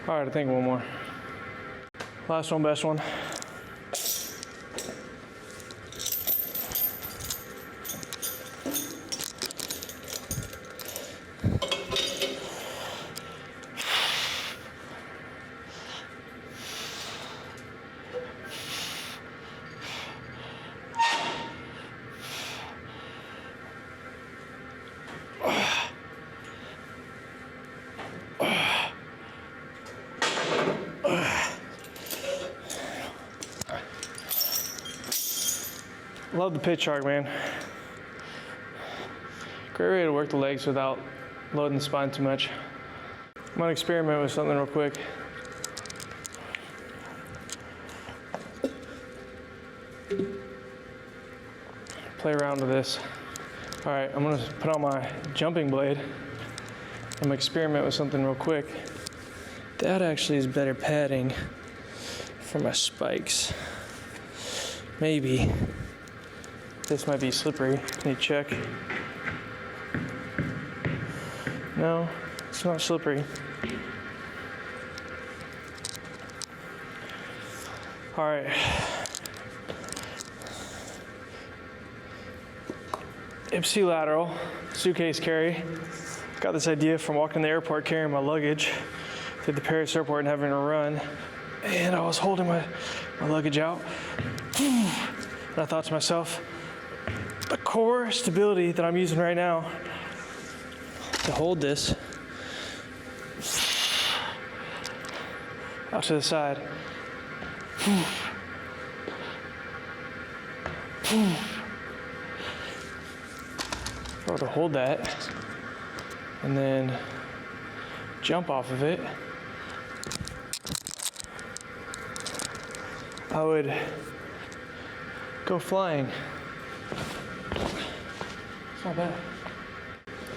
S2: All right, I think one more. Last one, best one. Love the pitch shark, man. Great way to work the legs without loading the spine too much. I'm gonna experiment with something real quick. Play around with this. All right, I'm gonna put on my jumping blade. I'm gonna experiment with something real quick. That actually is better padding for my spikes. Maybe. This might be slippery. Can you check? No, it's not slippery. All right. Ipsilateral suitcase carry. Got this idea from walking the airport carrying my luggage through the Paris airport and having to run. And I was holding my luggage out. And I thought to myself, the core stability that I'm using right now to hold this out to the side. If I were to hold that and then jump off of it, I would go flying. It's not bad.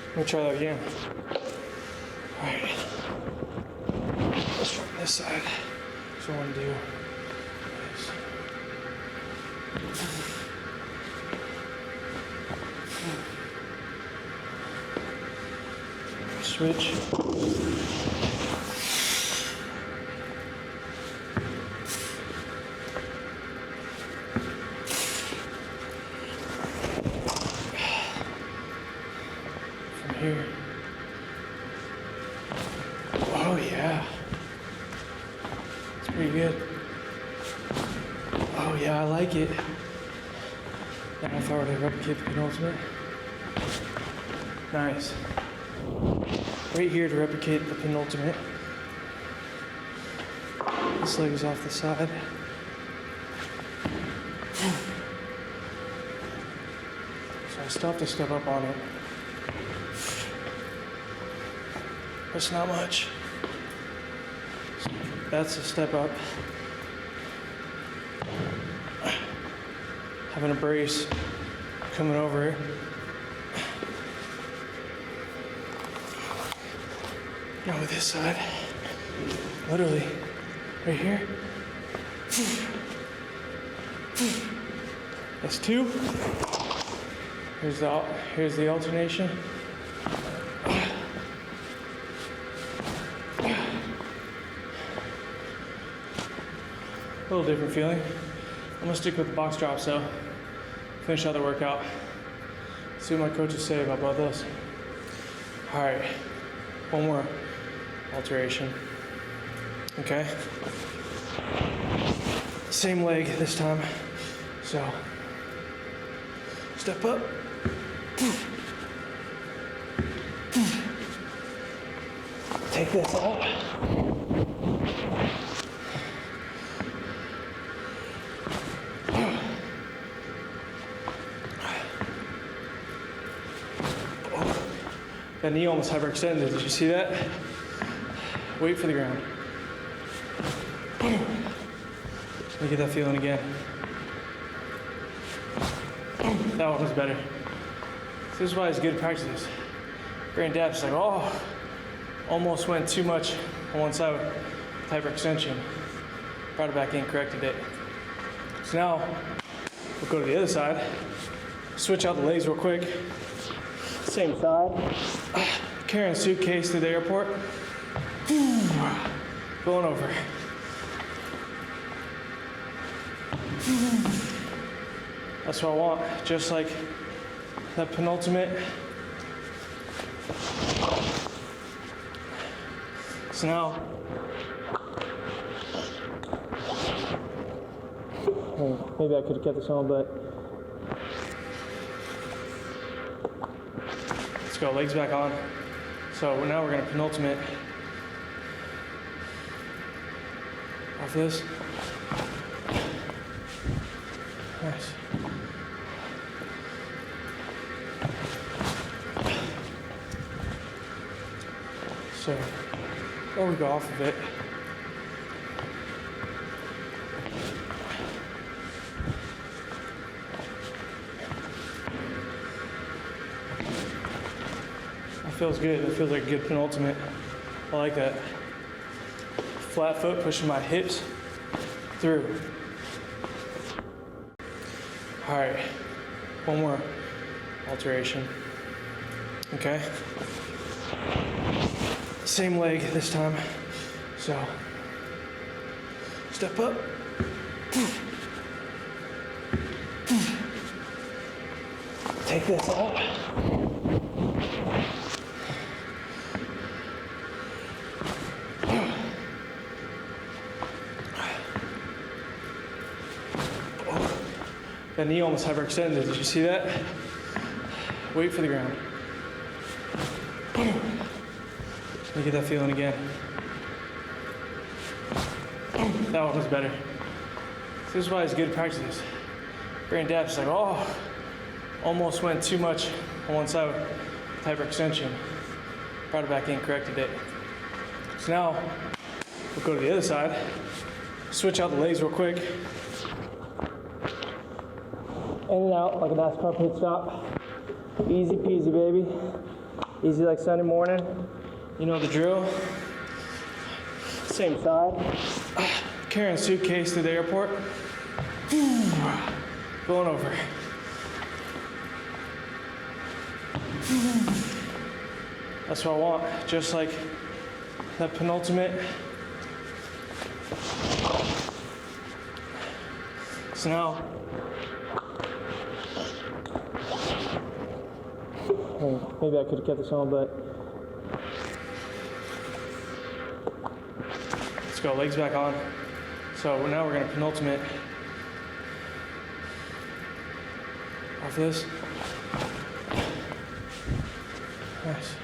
S2: Let me try that again. All right. Let's try this side. That's what I want to do. Switch. Here. Oh yeah. It's pretty good. Oh yeah, I like it. Now if I were to replicate the penultimate. Nice. Right here to replicate the penultimate. This leg is off the side. So I still have to step up on it. It's not much. That's a step up. Having a brace coming over. Now with this side, literally right here. That's two. Here's the alternation. A little different feeling. I'm gonna stick with the box drops though. finish out the workout. See what my coaches say about both those. All right, one more alteration. Okay. Same leg this time. So, step up. Take this out. That knee almost hyperextended. Did you see that? Wait for the ground. Let me get that feeling again. That one was better. This is why it's good to practice this. Granddad's like, oh, almost went too much on one side with hyperextension. Brought it back in, corrected it. So now, we'll go to the other side. Switch out the legs real quick. Same side. Carrying a suitcase to the airport. Going over. That's what I want. Just like that penultimate. So now, maybe I could have kept this on, but let's go, legs back on. So now we're gonna penultimate off this. Nice. So, or we go off of it. That feels good. That feels like a good penultimate. I like that. Flat foot, pushing my hips through. All right, one more alteration. Okay. Same leg this time. So, step up. Take this out. That knee almost hyperextended. Did you see that? Wait for the ground. Let me get that feeling again. That one was better. This is why it's good to practice this. Granddad's like, oh, almost went too much on one side with hyperextension. Brought it back in, corrected it. So now, we'll go to the other side. Switch out the legs real quick. In and out like a NASCAR pit stop. Easy peasy, baby. Easy like Sunday morning. You know the drill. Same side. Carrying a suitcase to the airport. Going over. That's what I want. Just like that penultimate. So now, maybe I could have kept this on, but let's go, legs back on. So now we're gonna penultimate off this. Nice.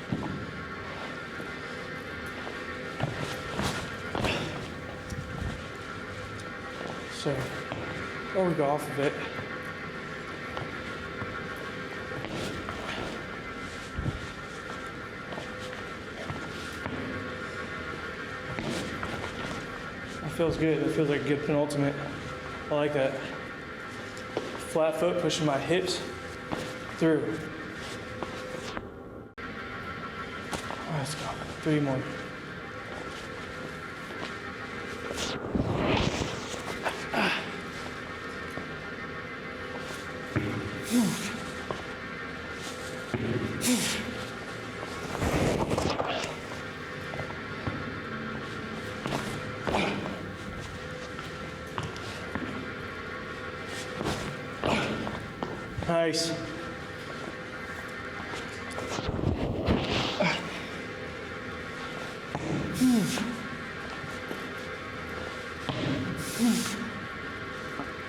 S2: So, or we go off of it. Feels good. It feels like a good penultimate. I like that. Flat foot, pushing my hips through. Let's go. 3 more. Nice.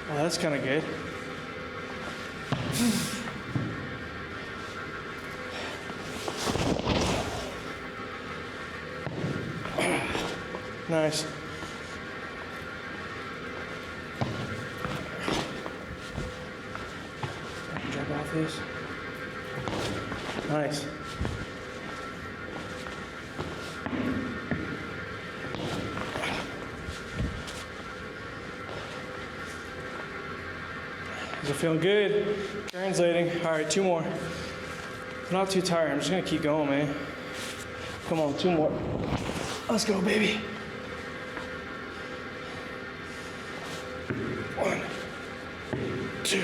S2: Well, that's kind of good. Nice. I can drop off this. Nice. Is it feeling good? Translating. All right, 2 more. I'm not too tired. I'm just gonna keep going, man. Come on, 2 more. Let's go, baby. 1, 2.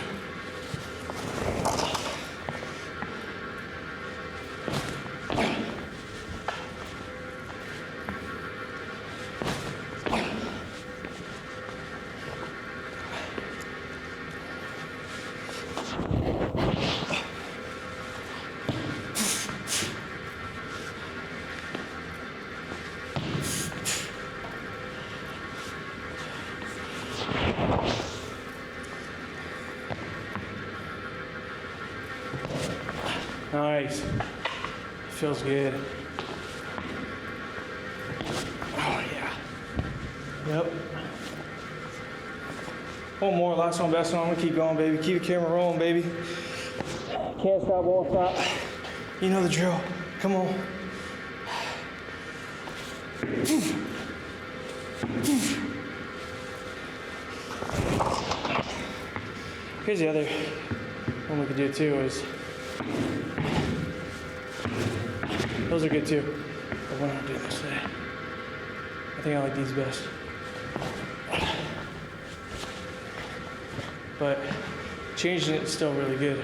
S2: Nice. Feels good. Oh, yeah. Yep. One more, last one, best one. I'm gonna keep going, baby. Keep the camera rolling, baby. Can't stop, won't stop. You know the drill. Come on. Here's the other one we could do too is, those are good too, but we're not doing this today. I think I like these best. But changing it is still really good.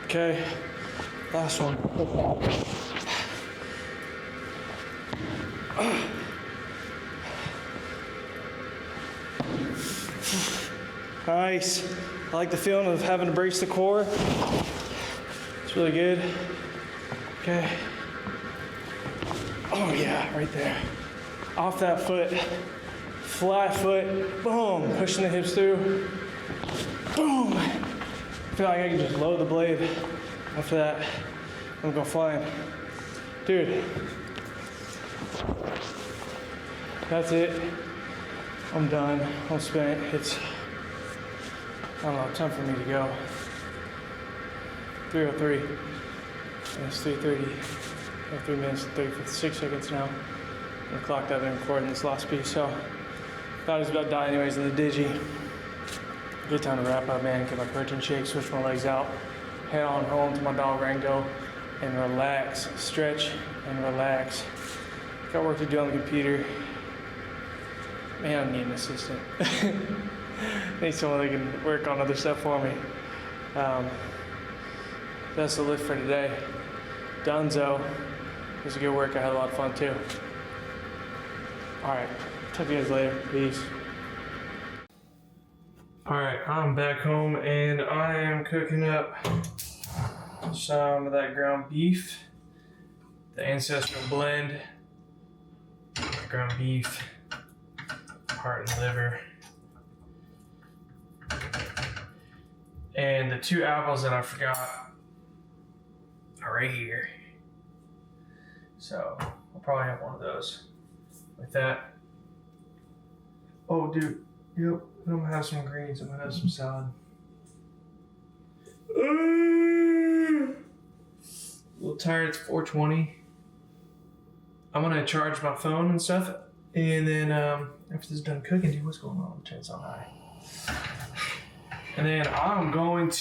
S2: Okay, last one. Nice. I like the feeling of having to brace the core. It's really good. Okay. Oh yeah, right there. Off that foot. Flat foot. Boom. Pushing the hips through. Boom. I feel like I can just load the blade. After that, I'm gonna go flying. Dude. That's it. I'm done. I'm spent. It's, I don't know, time for me to go. 3:03. And it's 3:30. 3 minutes and 36 seconds now. I'm clocked up and recording this last piece, so thought I was about to die anyways in the digi. Good time to wrap up, man. Get my protein shake, switch my legs out, head on home to my dog Rango, and relax, stretch and relax. Got work to do on the computer. Man, I need an assistant. I need someone that can work on other stuff for me. That's the lift for today. Dunzo. It was a good work. I had a lot of fun too. All right. Talk to you guys later. Peace. All right. I'm back home and I am cooking up some of that ground beef. The ancestral blend. Ground beef. Heart and liver. And the 2 apples that I forgot are right here. So I'll probably have one of those with that. Oh, dude. Yep. I'm gonna have some greens. I'm gonna have some salad. A little tired. It's 4:20. I'm gonna charge my phone and stuff. And then after this is done cooking, dude, what's going on? Turn it on high. And then I'm gonna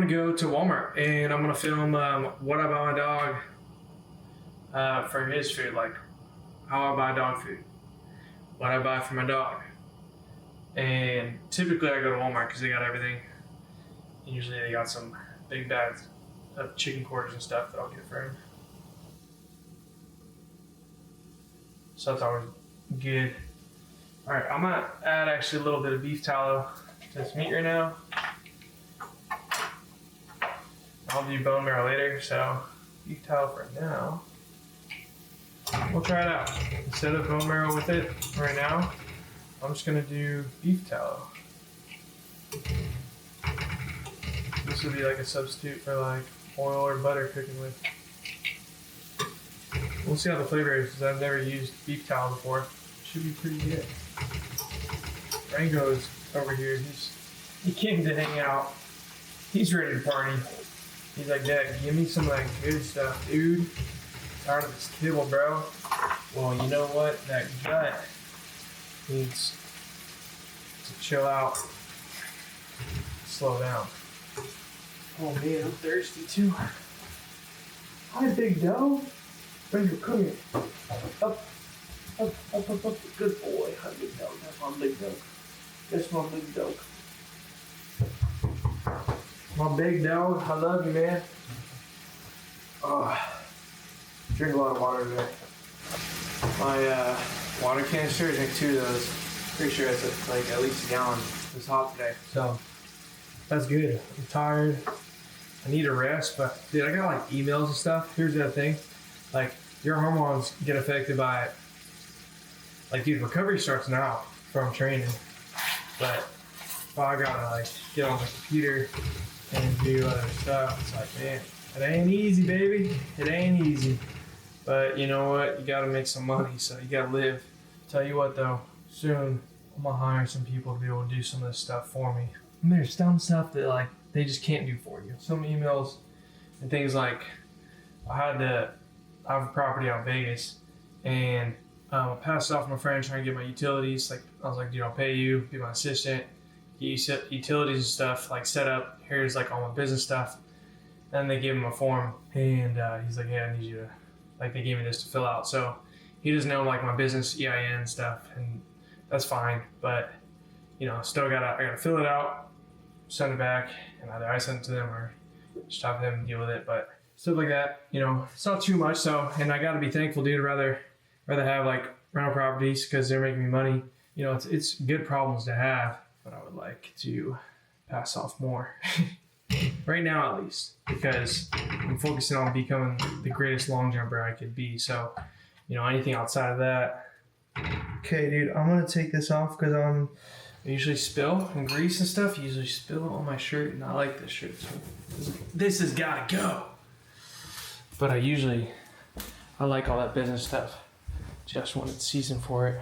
S2: go to Walmart and I'm gonna film what I buy my dog for his food, like how I buy dog food, what I buy for my dog. And typically I go to Walmart because they got everything. And usually they got some big bags of chicken quarters and stuff that I'll get for him. So that's always good. All right, I'm gonna add actually a little bit of beef tallow to this meat right now. I'll do bone marrow later, so beef tallow for now. We'll try it out. Instead of bone marrow with it right now, I'm just gonna do beef tallow. This would be like a substitute for like oil or butter cooking with. We'll see how the flavor is, because I've never used beef tallow before. Should be pretty good. Rango's over here. He came to hang out. He's ready to party. He's like, Dad, give me some of that good stuff, dude. Tired of this kibble, bro. Well, you know what? That gut needs to chill out, slow down. Oh man, I'm thirsty too. Hi, big dough. Rango, come here. Up. Good boy. Hi, big dog. That's my big dog. That's my big dog. My big dog. I love you, man. Oh, drink a lot of water today. My water canister, I drink 2 of those. Pretty sure it's like at least a gallon. It's hot today, so that's good. I'm tired. I need a rest, but dude, I got like emails and stuff. Here's the other thing, like your hormones get affected by it. Like, dude, recovery starts now from training, but if I gotta like get on the computer and do other stuff, it's like, man, it ain't easy, baby. It ain't easy. But you know what? You gotta make some money, so you gotta live. Tell you what though, soon I'm gonna hire some people to be able to do some of this stuff for me. And there's some stuff that like they just can't do for you. Some emails and things like, I have a property out in Vegas, and I passed it off to my friend trying to get my utilities. Like, I was like, dude, I'll pay you, be my assistant, get you utilities and stuff, like set up. Here's like all my business stuff. Then they gave him a form, and he's like, yeah, I need you to, like, they gave me this to fill out. So he doesn't know like my business EIN stuff, and that's fine. But you know, still I gotta fill it out, send it back, and either I send it to them or just have them deal with it. But stuff like that, you know, it's not too much. So, and I gotta be thankful, dude. Rather have like rental properties because they're making me money. You know, it's good problems to have, but I would like to pass off more. Right now, at least, because I'm focusing on becoming the greatest long jumper I could be. So, you know, anything outside of that. Okay, dude, I'm gonna take this off because I usually spill and grease and stuff. Usually spill on my shirt, and I like this shirt. So this has gotta go. But I like all that business stuff. Just when it's season for it.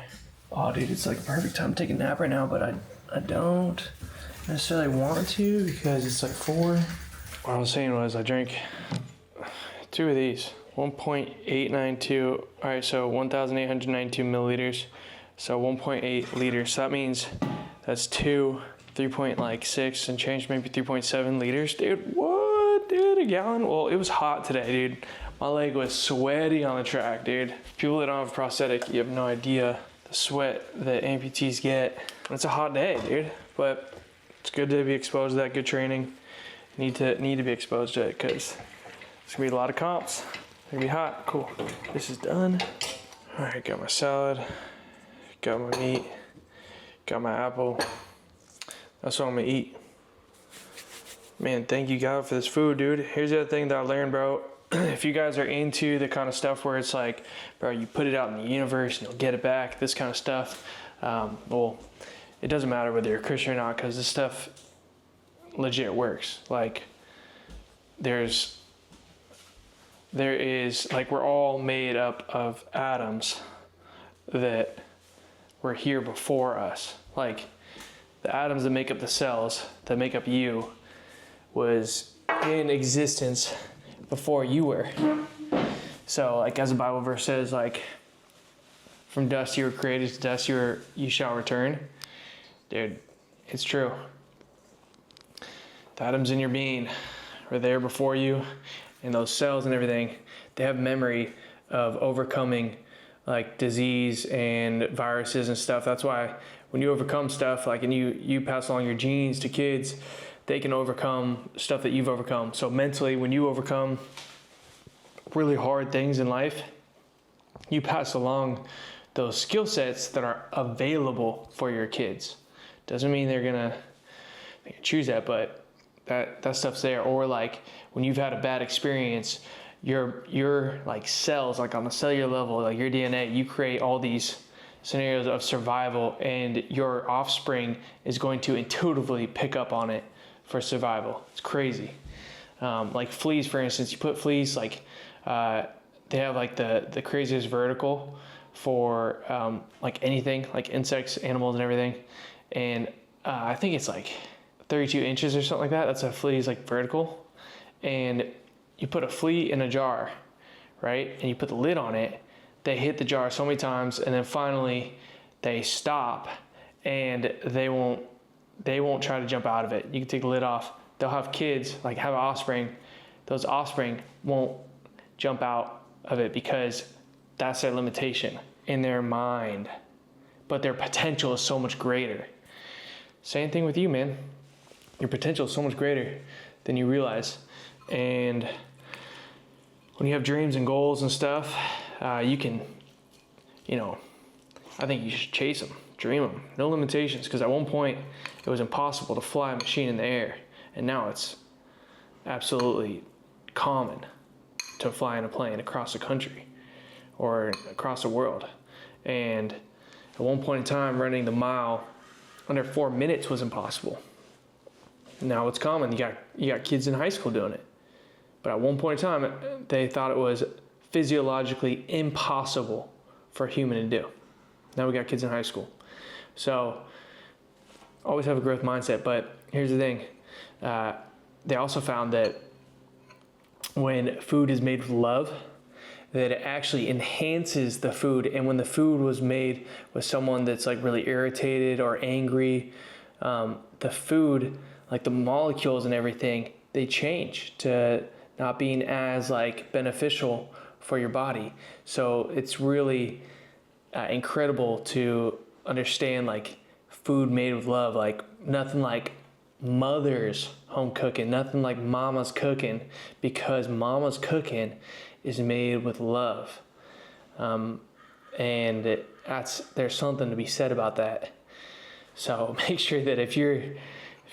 S2: Oh, dude, it's like a perfect time to take a nap right now, but I don't necessarily want to because it's like 4. What I was saying was I drank 2 of these, 1.892. All right, so 1,892 milliliters, so 1.8 liters. So that means that's 3.6 and change, maybe 3.7 liters. Dude, what, dude, a gallon? Well, it was hot today, dude. My leg was sweaty on the track, dude. People that don't have a prosthetic, you have no idea the sweat that amputees get. It's a hot day, dude. But it's good to be exposed to that, good training. Need to be exposed to it because it's gonna be a lot of comps. It's gonna be hot. Cool. This is done. All right, got my salad, got my meat, got my apple. That's what I'm gonna eat. Man, thank you God for this food, dude. Here's the other thing that I learned, bro. If you guys are into the kind of stuff where it's like, bro, you put it out in the universe and you'll get it back, this kind of stuff, well, it doesn't matter whether you're a Christian or not, because this stuff legit works. Like, there is, like, we're all made up of atoms that were here before us. Like, the atoms that make up the cells, that make up you, was in existence before you were. So, like, as the Bible verse says, like, from dust you were created, to dust you shall return. Dude, it's true. The atoms in your being were there before you, and those cells and everything, they have memory of overcoming like disease and viruses and stuff. That's why when you overcome stuff, like, and you pass along your genes to kids, they can overcome stuff that you've overcome. So mentally, when you overcome really hard things in life, you pass along those skill sets that are available for your kids. Doesn't mean they're gonna choose that, but that stuff's there. Or like when you've had a bad experience, your like cells, like on a cellular level, like your DNA, you create all these scenarios of survival, and your offspring is going to intuitively pick up on it for survival. It's crazy. Like fleas, for instance, you put fleas, like they have like the craziest vertical for like anything, like insects, animals, and everything. And I think it's like 32 inches or something like that. That's a flea's like vertical. And you put a flea in a jar, right? And you put the lid on it. They hit the jar so many times, and then finally they stop, and they won't try to jump out of it. You can take the lid off. They'll have kids, like have offspring. Those offspring won't jump out of it because that's their limitation in their mind. But their potential is so much greater. Same thing with you, man. Your potential is so much greater than you realize. And when you have dreams and goals and stuff, you can, I think you should chase them, dream them, no limitations. Because at one point, it was impossible to fly a machine in the air. And now it's absolutely common to fly in a plane across the country or across the world. And at one point in time, running the mile under 4 minutes was impossible. Now it's common. You got kids in high school doing it. But at one point in time, they thought it was physiologically impossible for a human to do. Now we got kids in high school. So always have a growth mindset. But here's the thing. They also found that when food is made with love, that it actually enhances the food. And when the food was made with someone that's like really irritated or angry, the food, like the molecules and everything, they change to not being as like beneficial for your body. So it's really incredible to understand like food made with love, like nothing like mother's home cooking, nothing like mama's cooking, because mama's cooking is made with love. And there's something to be said about that. So make sure that if you're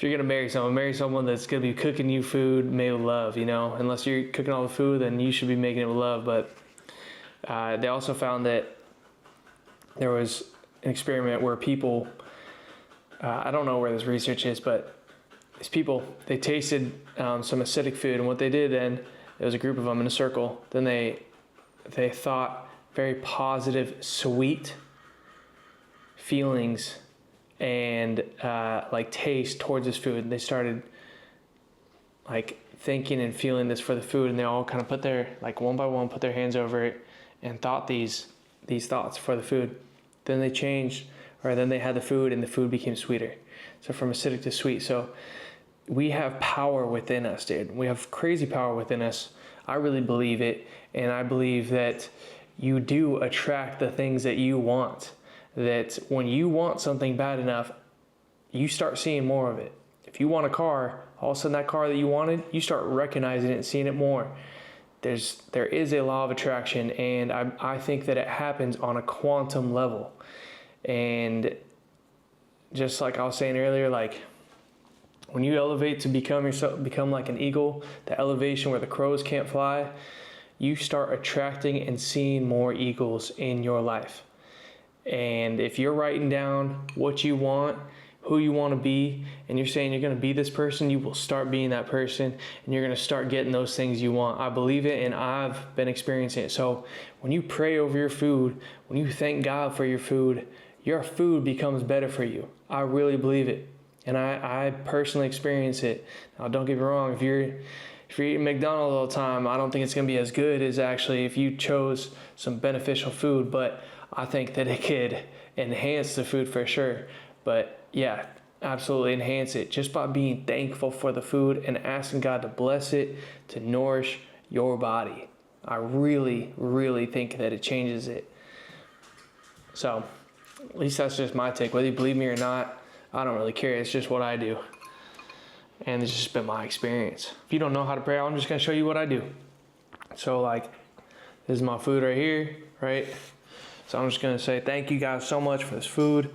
S2: gonna marry someone that's gonna be cooking you food made with love, unless you're cooking all the food, then you should be making it with love. But they also found that there was an experiment where people, I don't know where this research is, but these people, they tasted some acidic food, and what they did then, there was a group of them in a circle, then they thought very positive, sweet feelings and like taste towards this food. And they started like thinking and feeling this for the food, and they all kind of put their, like one by one, put their hands over it and thought these thoughts for the food. Then they changed, or then they had the food and the food became sweeter. So from acidic to sweet. So we have power within us, dude. We have crazy power within us. I really believe it. And I believe that you do attract the things that you want. That when you want something bad enough, you start seeing more of it. If you want a car, all of a sudden that car that you wanted, you start recognizing it and seeing it more. There is a law of attraction, and I think that it happens on a quantum level. And just like I was saying earlier, like when you elevate to become like an eagle, the elevation where the crows can't fly, you start attracting and seeing more eagles in your life. And if you're writing down what you want, who you want to be, and you're saying you're going to be this person, you will start being that person, and you're going to start getting those things you want. I believe it, and I've been experiencing it. So when you pray over your food, when you thank God for your food becomes better for you. I really believe it, and I personally experience it. Now, don't get me wrong, if you're eating McDonald's all the time, I don't think it's going to be as good as actually if you chose some beneficial food, but I think that it could enhance the food for sure. But yeah, absolutely enhance it just by being thankful for the food and asking God to bless it, to nourish your body. I really, really think that it changes it. So at least that's just my take. Whether you believe me or not, I don't really care. It's just what I do. And it's just been my experience. If you don't know how to pray, I'm just going to show you what I do. So like, this is my food right here, right? So I'm just gonna say thank you guys so much for this food.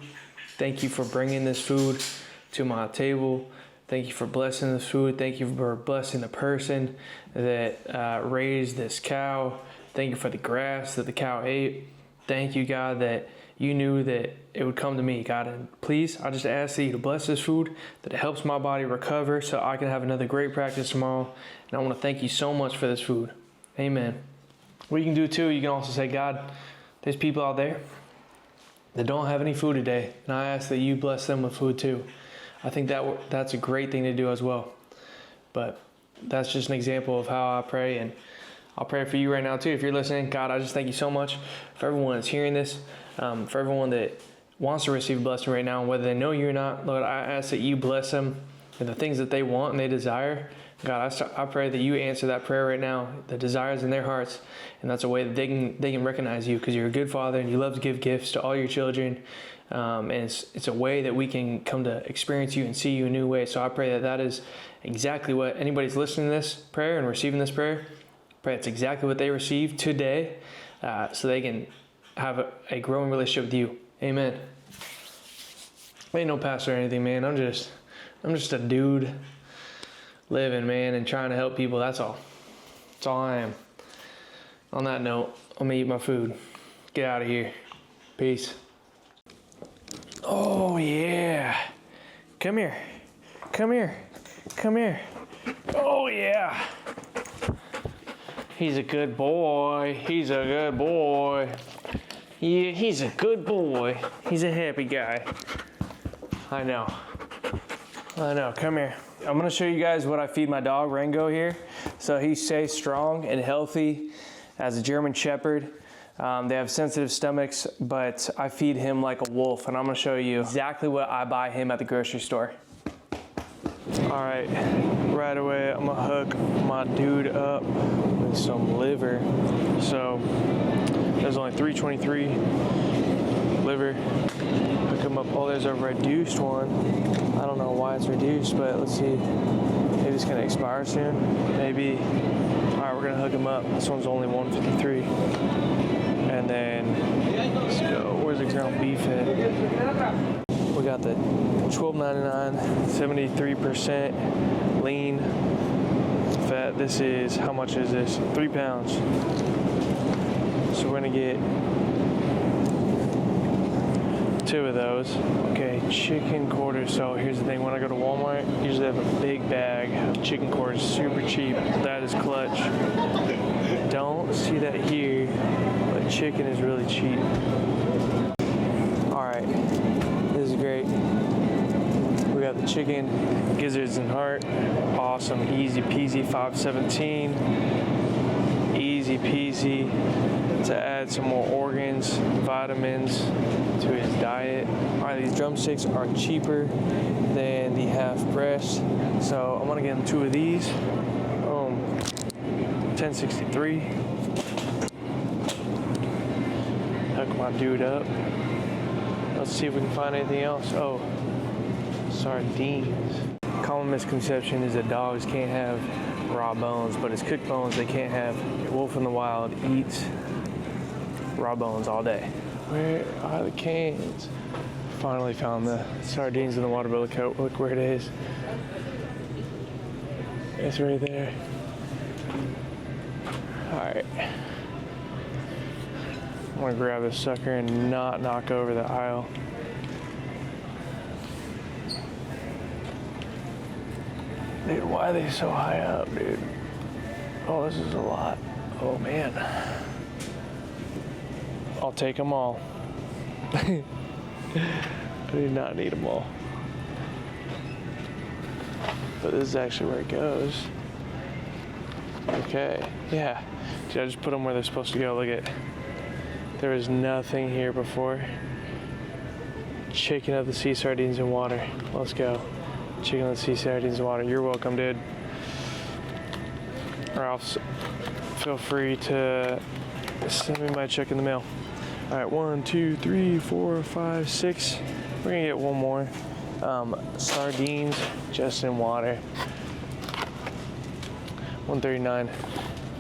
S2: Thank you for bringing this food to my table. Thank you for blessing this food. Thank you for blessing the person that raised this cow. Thank you for the grass that the cow ate. Thank you, God, that you knew that it would come to me, God. And please, I just ask that you to bless this food, that it helps my body recover so I can have another great practice tomorrow. And I want to thank you so much for this food. Amen. What you can do too, you can also say, God, there's people out there that don't have any food today, and I ask that you bless them with food too. I think that's a great thing to do as well. But that's just an example of how I pray, and I'll pray for you right now too. If you're listening, God, I just thank you so much for everyone that's hearing this, for everyone that wants to receive a blessing right now, whether they know you or not. Lord, I ask that you bless them with the things that they want and they desire. God, I pray that you answer that prayer right now, the desires in their hearts, and that's a way that they can recognize you, because you're a good Father and you love to give gifts to all your children, and it's a way that we can come to experience you and see you in new ways. So I pray that is exactly what anybody's listening to this prayer and receiving this prayer. I pray it's exactly what they receive today, so they can have a growing relationship with you. Amen. I ain't no pastor or anything, man. I'm just a dude living, man, and trying to help people. That's all I am. On that note, I'm gonna eat my food. Get out of here. Peace. Oh yeah. Come here. Oh yeah. He's a good boy. Yeah, he's a good boy. He's a happy guy. I know. Come here. I'm gonna show you guys what I feed my dog Rango here. So he stays strong and healthy as a German Shepherd. They have sensitive stomachs, but I feed him like a wolf, and I'm gonna show you exactly what I buy him at the grocery store. All right, right away, I'm gonna hook my dude up with some liver. So there's only 323 liver. Hook him up. Oh, there's a reduced one. I don't know why it's reduced, but let's see. Maybe it's gonna expire soon. Maybe. All right, we're gonna hook him up. This one's only 153. And then let's go. Where's the ground beef at? We got the $12.99, 73% lean fat. This is, how much is this? 3 pounds. So we're gonna get 2 of those. Okay, chicken quarters. So here's the thing, when I go to Walmart, usually I have a big bag of chicken quarters, super cheap. That is clutch. Don't see that here, but chicken is really cheap. All right, this is great. We got the chicken, gizzards and heart. Awesome, easy peasy, $5.17. Easy peasy to add some more organs, vitamins to his diet. All right, these drumsticks are cheaper than the half breast, so I'm gonna get him 2 of these. $10.63. Hook my dude up. Let's see if we can find anything else. Oh, sardines. Common misconception is that dogs can't have raw bones, but it's cooked bones they can't have. Wolf in the wild eats raw bones all day. Where are the cans? Finally found the sardines in the water, but look where it is. It's right there. All right. I'm gonna grab this sucker and not knock over the aisle. Dude, why are they so high up, dude? Oh, this is a lot. Oh, man. I'll take them all. I do not need them all. But this is actually where it goes. Okay, yeah. Dude, I just put them where they're supposed to go. Look at, there was nothing here before. Chicken of the sea sardines and water. Let's go. Chicken of the sea sardines and water. You're welcome, dude. Or I'll feel free to send me my check in the mail. All right, 1, 2, 3, 4, 5, 6. We're gonna get one more. Sardines, just in water. $1.39.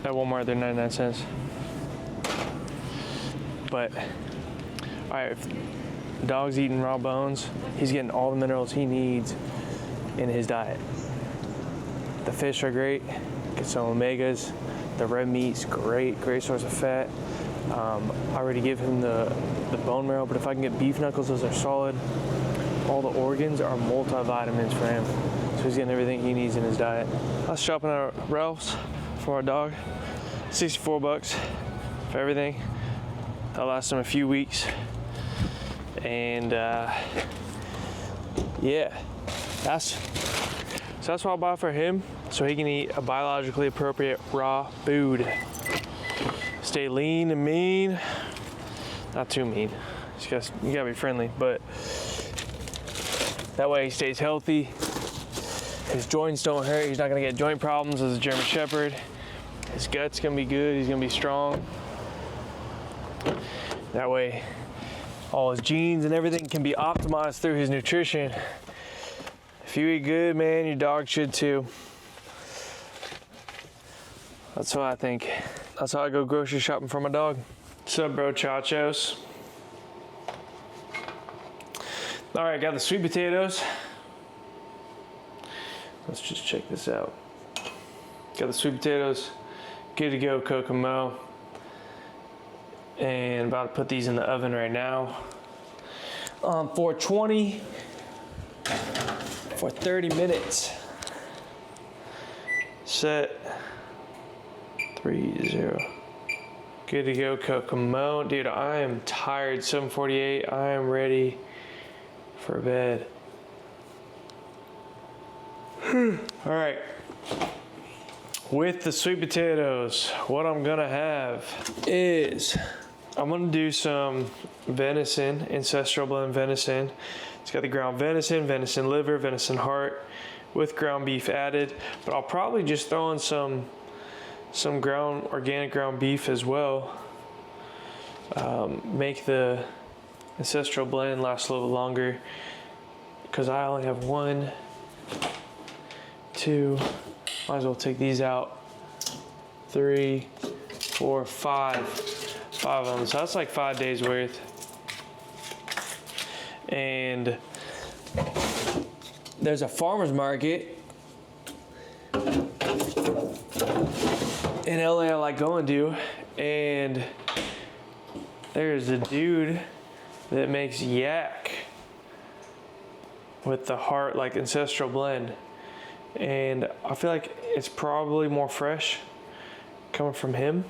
S2: At Walmart, they're 99 cents. But right, if the dog's eating raw bones, he's getting all the minerals he needs in his diet. The fish are great, get some omegas. The red meat's great source of fat. I already give him the bone marrow, but if I can get beef knuckles, those are solid. All the organs are multivitamins for him, so he's getting everything he needs in his diet. I was shopping at Ralph's for our dog, $64 for everything. That lasts him a few weeks, and yeah, that's what I'll buy for him, so he can eat a biologically appropriate raw food. Stay lean and mean, not too mean. You gotta be friendly, but that way he stays healthy. His joints don't hurt. He's not gonna get joint problems as a German Shepherd. His gut's gonna be good. He's gonna be strong. That way, all his genes and everything can be optimized through his nutrition. If you eat good, man, your dog should too. That's what I think. That's how I go grocery shopping for my dog. What's up, bro, chachos? All right, got the sweet potatoes. Let's just check this out. Got the sweet potatoes, good to go, Kokomo. And about to put these in the oven right now. 420 for 30 minutes. Set. 3-0. Good to go, Kokomo. Dude, I am tired. 7:48. I am ready for bed. All right. With the sweet potatoes, what I'm gonna have is I'm gonna do some venison, ancestral blend venison. It's got the ground venison, venison liver, venison heart, with ground beef added. But I'll probably just throw in some organic ground beef as well. Make the ancestral blend last a little longer, because I only have 1, 2, might as well take these out, 3, 4, 5 of them, so that's like 5 days worth. And there's a farmer's market in LA I like going to, and there's a dude that makes yak with the heart, like ancestral blend, and I feel like it's probably more fresh coming from him.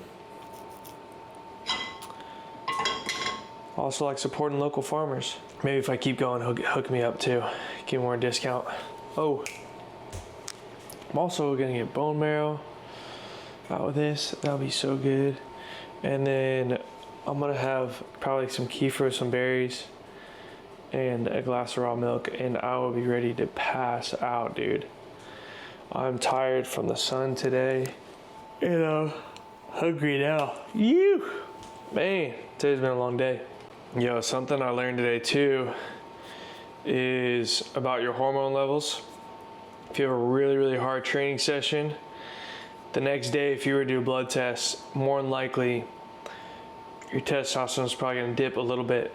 S2: Also like supporting local farmers. Maybe if I keep going, he'll hook me up too, give me more discount. Oh, I'm also gonna get bone marrow out with this. That'll be so good. And then I'm gonna have probably some kefir, some berries, and a glass of raw milk, and I will be ready to pass out, dude. I'm tired from the sun today, and I'm hungry now. Man, today's been a long day. Yo, something I learned today too is about your hormone levels. If you have a really, really hard training session, the next day, if you were to do a blood test, more than likely your testosterone is probably going to dip a little bit,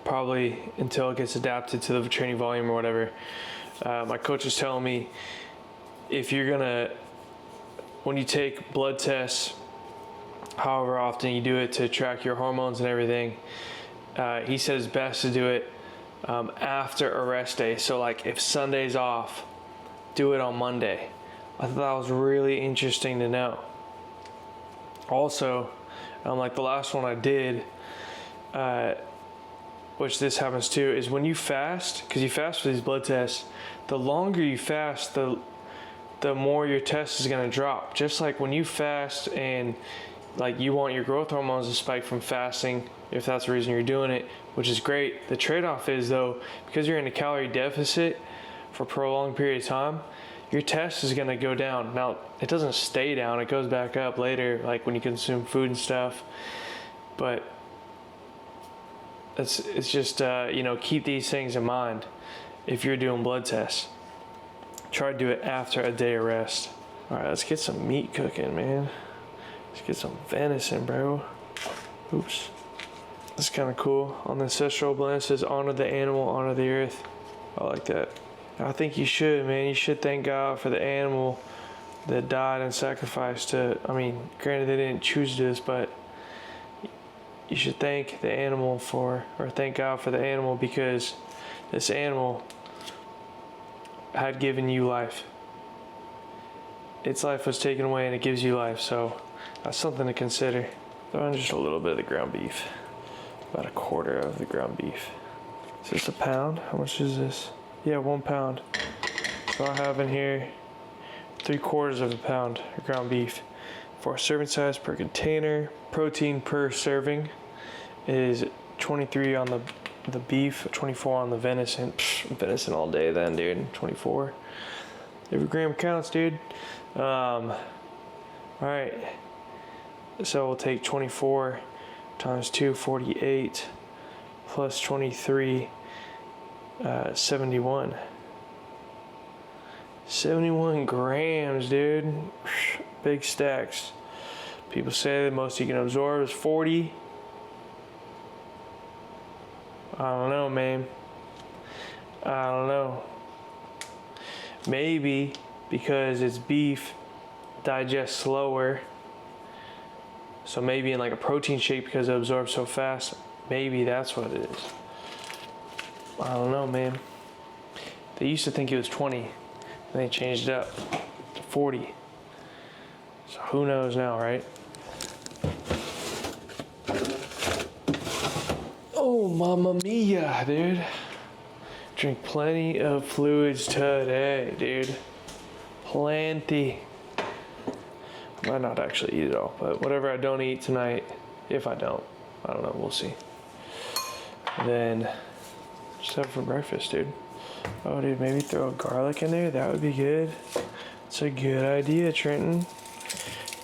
S2: probably until it gets adapted to the training volume or whatever. My coach was telling me, if you're gonna, when you take blood tests, however often you do it to track your hormones and everything, he said it's best to do it after a rest day. So like if Sunday's off, do it on Monday. I thought that was really interesting to know. Also, like the last one I did, which this happens too, is when you fast, because you fast for these blood tests, the longer you fast, the more your test is going to drop. Just like when you fast and like you want your growth hormones to spike from fasting, if that's the reason you're doing it, which is great. The trade-off is though, because you're in a calorie deficit for a prolonged period of time, your test is going to go down. Now, it doesn't stay down, it goes back up later, like when you consume food and stuff. But it's just, keep these things in mind if you're doing blood tests. Try to do it after a day of rest. All right, let's get some meat cooking, man. Let's get some venison, bro. Oops. It's kind of cool. On the ancestral blend, it says honor the animal, honor the earth. I like that. I think you should, man. You should thank God for the animal that died and sacrificed to, I mean, granted they didn't choose this, but you should thank the animal for, or thank God for the animal, because this animal had given you life. Its life was taken away and it gives you life, so that's something to consider. Throw in just a little bit of the ground beef. About a quarter of the ground beef. Is this a pound? How much is this? Yeah, 1 pound. So I have in here 3/4 of a pound of ground beef. For a serving size per container, protein per serving is 23 on the beef, 24 on the venison. Venison all day then, dude. 24. Every gram counts, dude. All right. So we'll take 24 times 2, 48, plus 23, 71. 71 grams, dude. Big stacks. People say the most you can absorb is 40. I don't know, man. I don't know. Maybe because it's beef, digests slower. So maybe in like a protein shake, because it absorbs so fast, maybe that's what it is. I don't know, man. They used to think it was 20, and they changed it up to 40. So who knows now, right? Oh, mamma mia, dude. Drink plenty of fluids today, dude. Plenty. I might not actually eat it all, but whatever I don't eat tonight, if I don't know, we'll see. Then just have it for breakfast, dude. Oh, dude, maybe throw garlic in there. That would be good. It's a good idea, Trenton.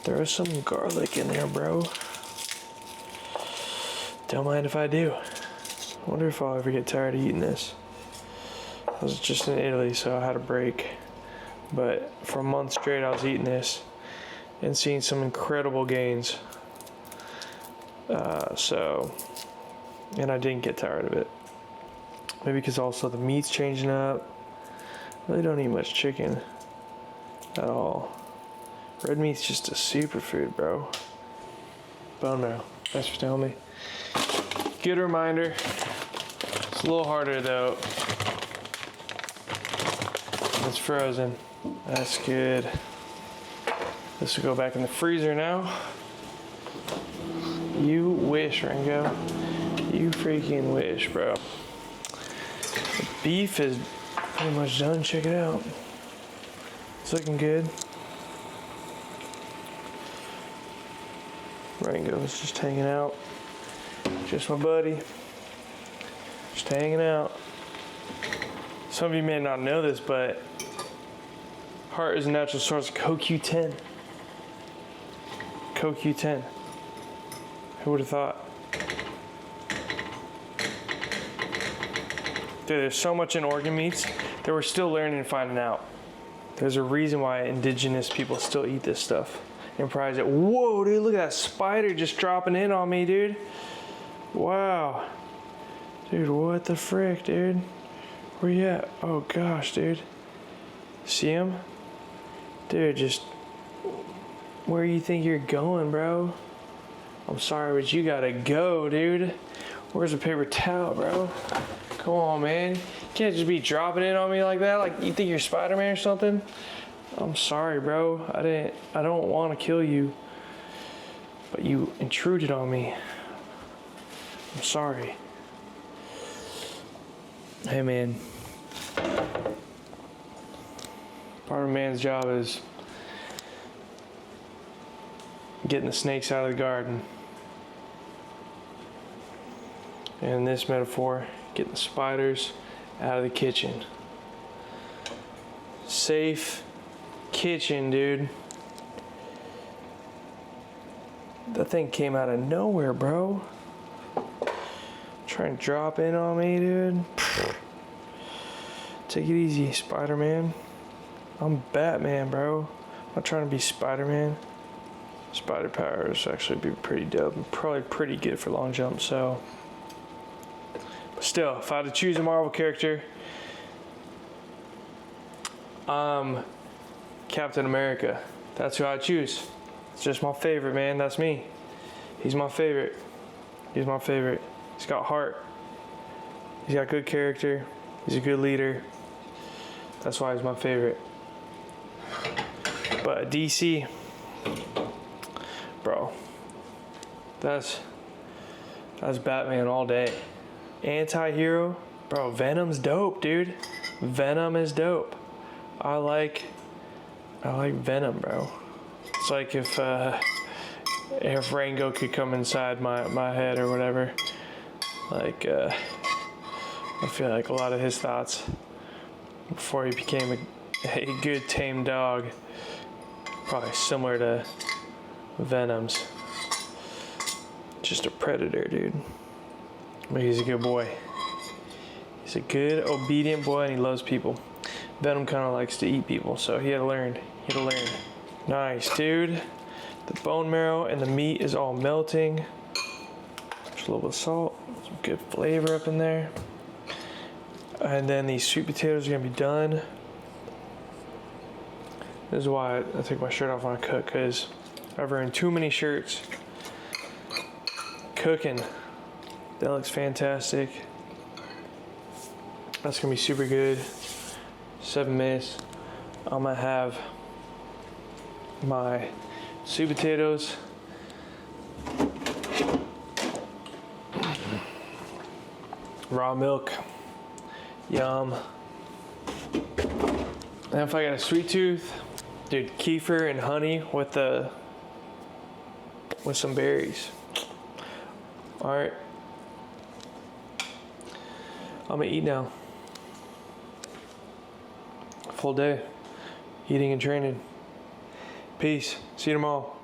S2: Throw some garlic in there, bro. Don't mind if I do. I wonder if I'll ever get tired of eating this. I was just in Italy, so I had a break. But for a month straight, I was eating this and seeing some incredible gains. And I didn't get tired of it. Maybe because also the meat's changing up. I really don't eat much chicken at all. Red meat's just a superfood, bro. Bone marrow. Thanks for telling me. Good reminder. It's a little harder though. It's frozen. That's good. This will go back in the freezer now. You wish, Rango. You freaking wish, bro. The beef is pretty much done. Check it out. It's looking good. Rango's just hanging out. Just my buddy. Just hanging out. Some of you may not know this, but heart is a natural source of CoQ10. CoQ10. Who would have thought? Dude, there's so much in organ meats that we're still learning and finding out. There's a reason why indigenous people still eat this stuff and prize it. Whoa, dude, look at that spider just dropping in on me, dude. Wow. Dude, what the frick, dude? Where you at? Oh, gosh, dude. See him? Dude, just where you think you're going, bro? I'm sorry, but you gotta go, dude. Where's the paper towel, bro? Come on, man. You can't just be dropping in on me like that. Like you think you're Spider-Man or something? I'm sorry, bro. I don't want to kill you, but you intruded on me. I'm sorry. Hey, man. Part of a man's job is getting the snakes out of the garden. And in this metaphor, getting the spiders out of the kitchen. Safe kitchen, dude. That thing came out of nowhere, bro. Trying to drop in on me, dude. Take it easy, Spider-Man. I'm Batman, bro. I'm not trying to be Spider-Man. Spider powers actually be pretty dope and probably pretty good for long jumps, so still, if I had to choose a Marvel character, Captain America. That's who I choose. It's just my favorite, man. That's me. He's my favorite. He's my favorite. He's got heart. He's got good character. He's a good leader. That's why he's my favorite. But DC, bro, that's Batman all day. Anti-hero, bro, Venom's dope, dude. Venom is dope. I like Venom, bro. It's like if Rango could come inside my head or whatever. Like, I feel like a lot of his thoughts before he became a good tame dog, probably similar to Venom's. Just a predator, dude. But he's a good boy. He's a good, obedient boy, and he loves people. Venom kind of likes to eat people, so he had to learn. Nice, dude. The bone marrow and the meat is all melting. Just a little bit of salt, some good flavor up in there. And then these sweet potatoes are gonna be done. This is why I take my shirt off when I cook, because I've wearing too many shirts. Cooking, that looks fantastic. That's gonna be super good. 7 minutes. I'm gonna have my sweet potatoes. Raw milk. Yum. And if I got a sweet tooth, dude, kefir and honey with some berries. All right. I'm gonna eat now. Full day, eating and training. Peace. See you tomorrow.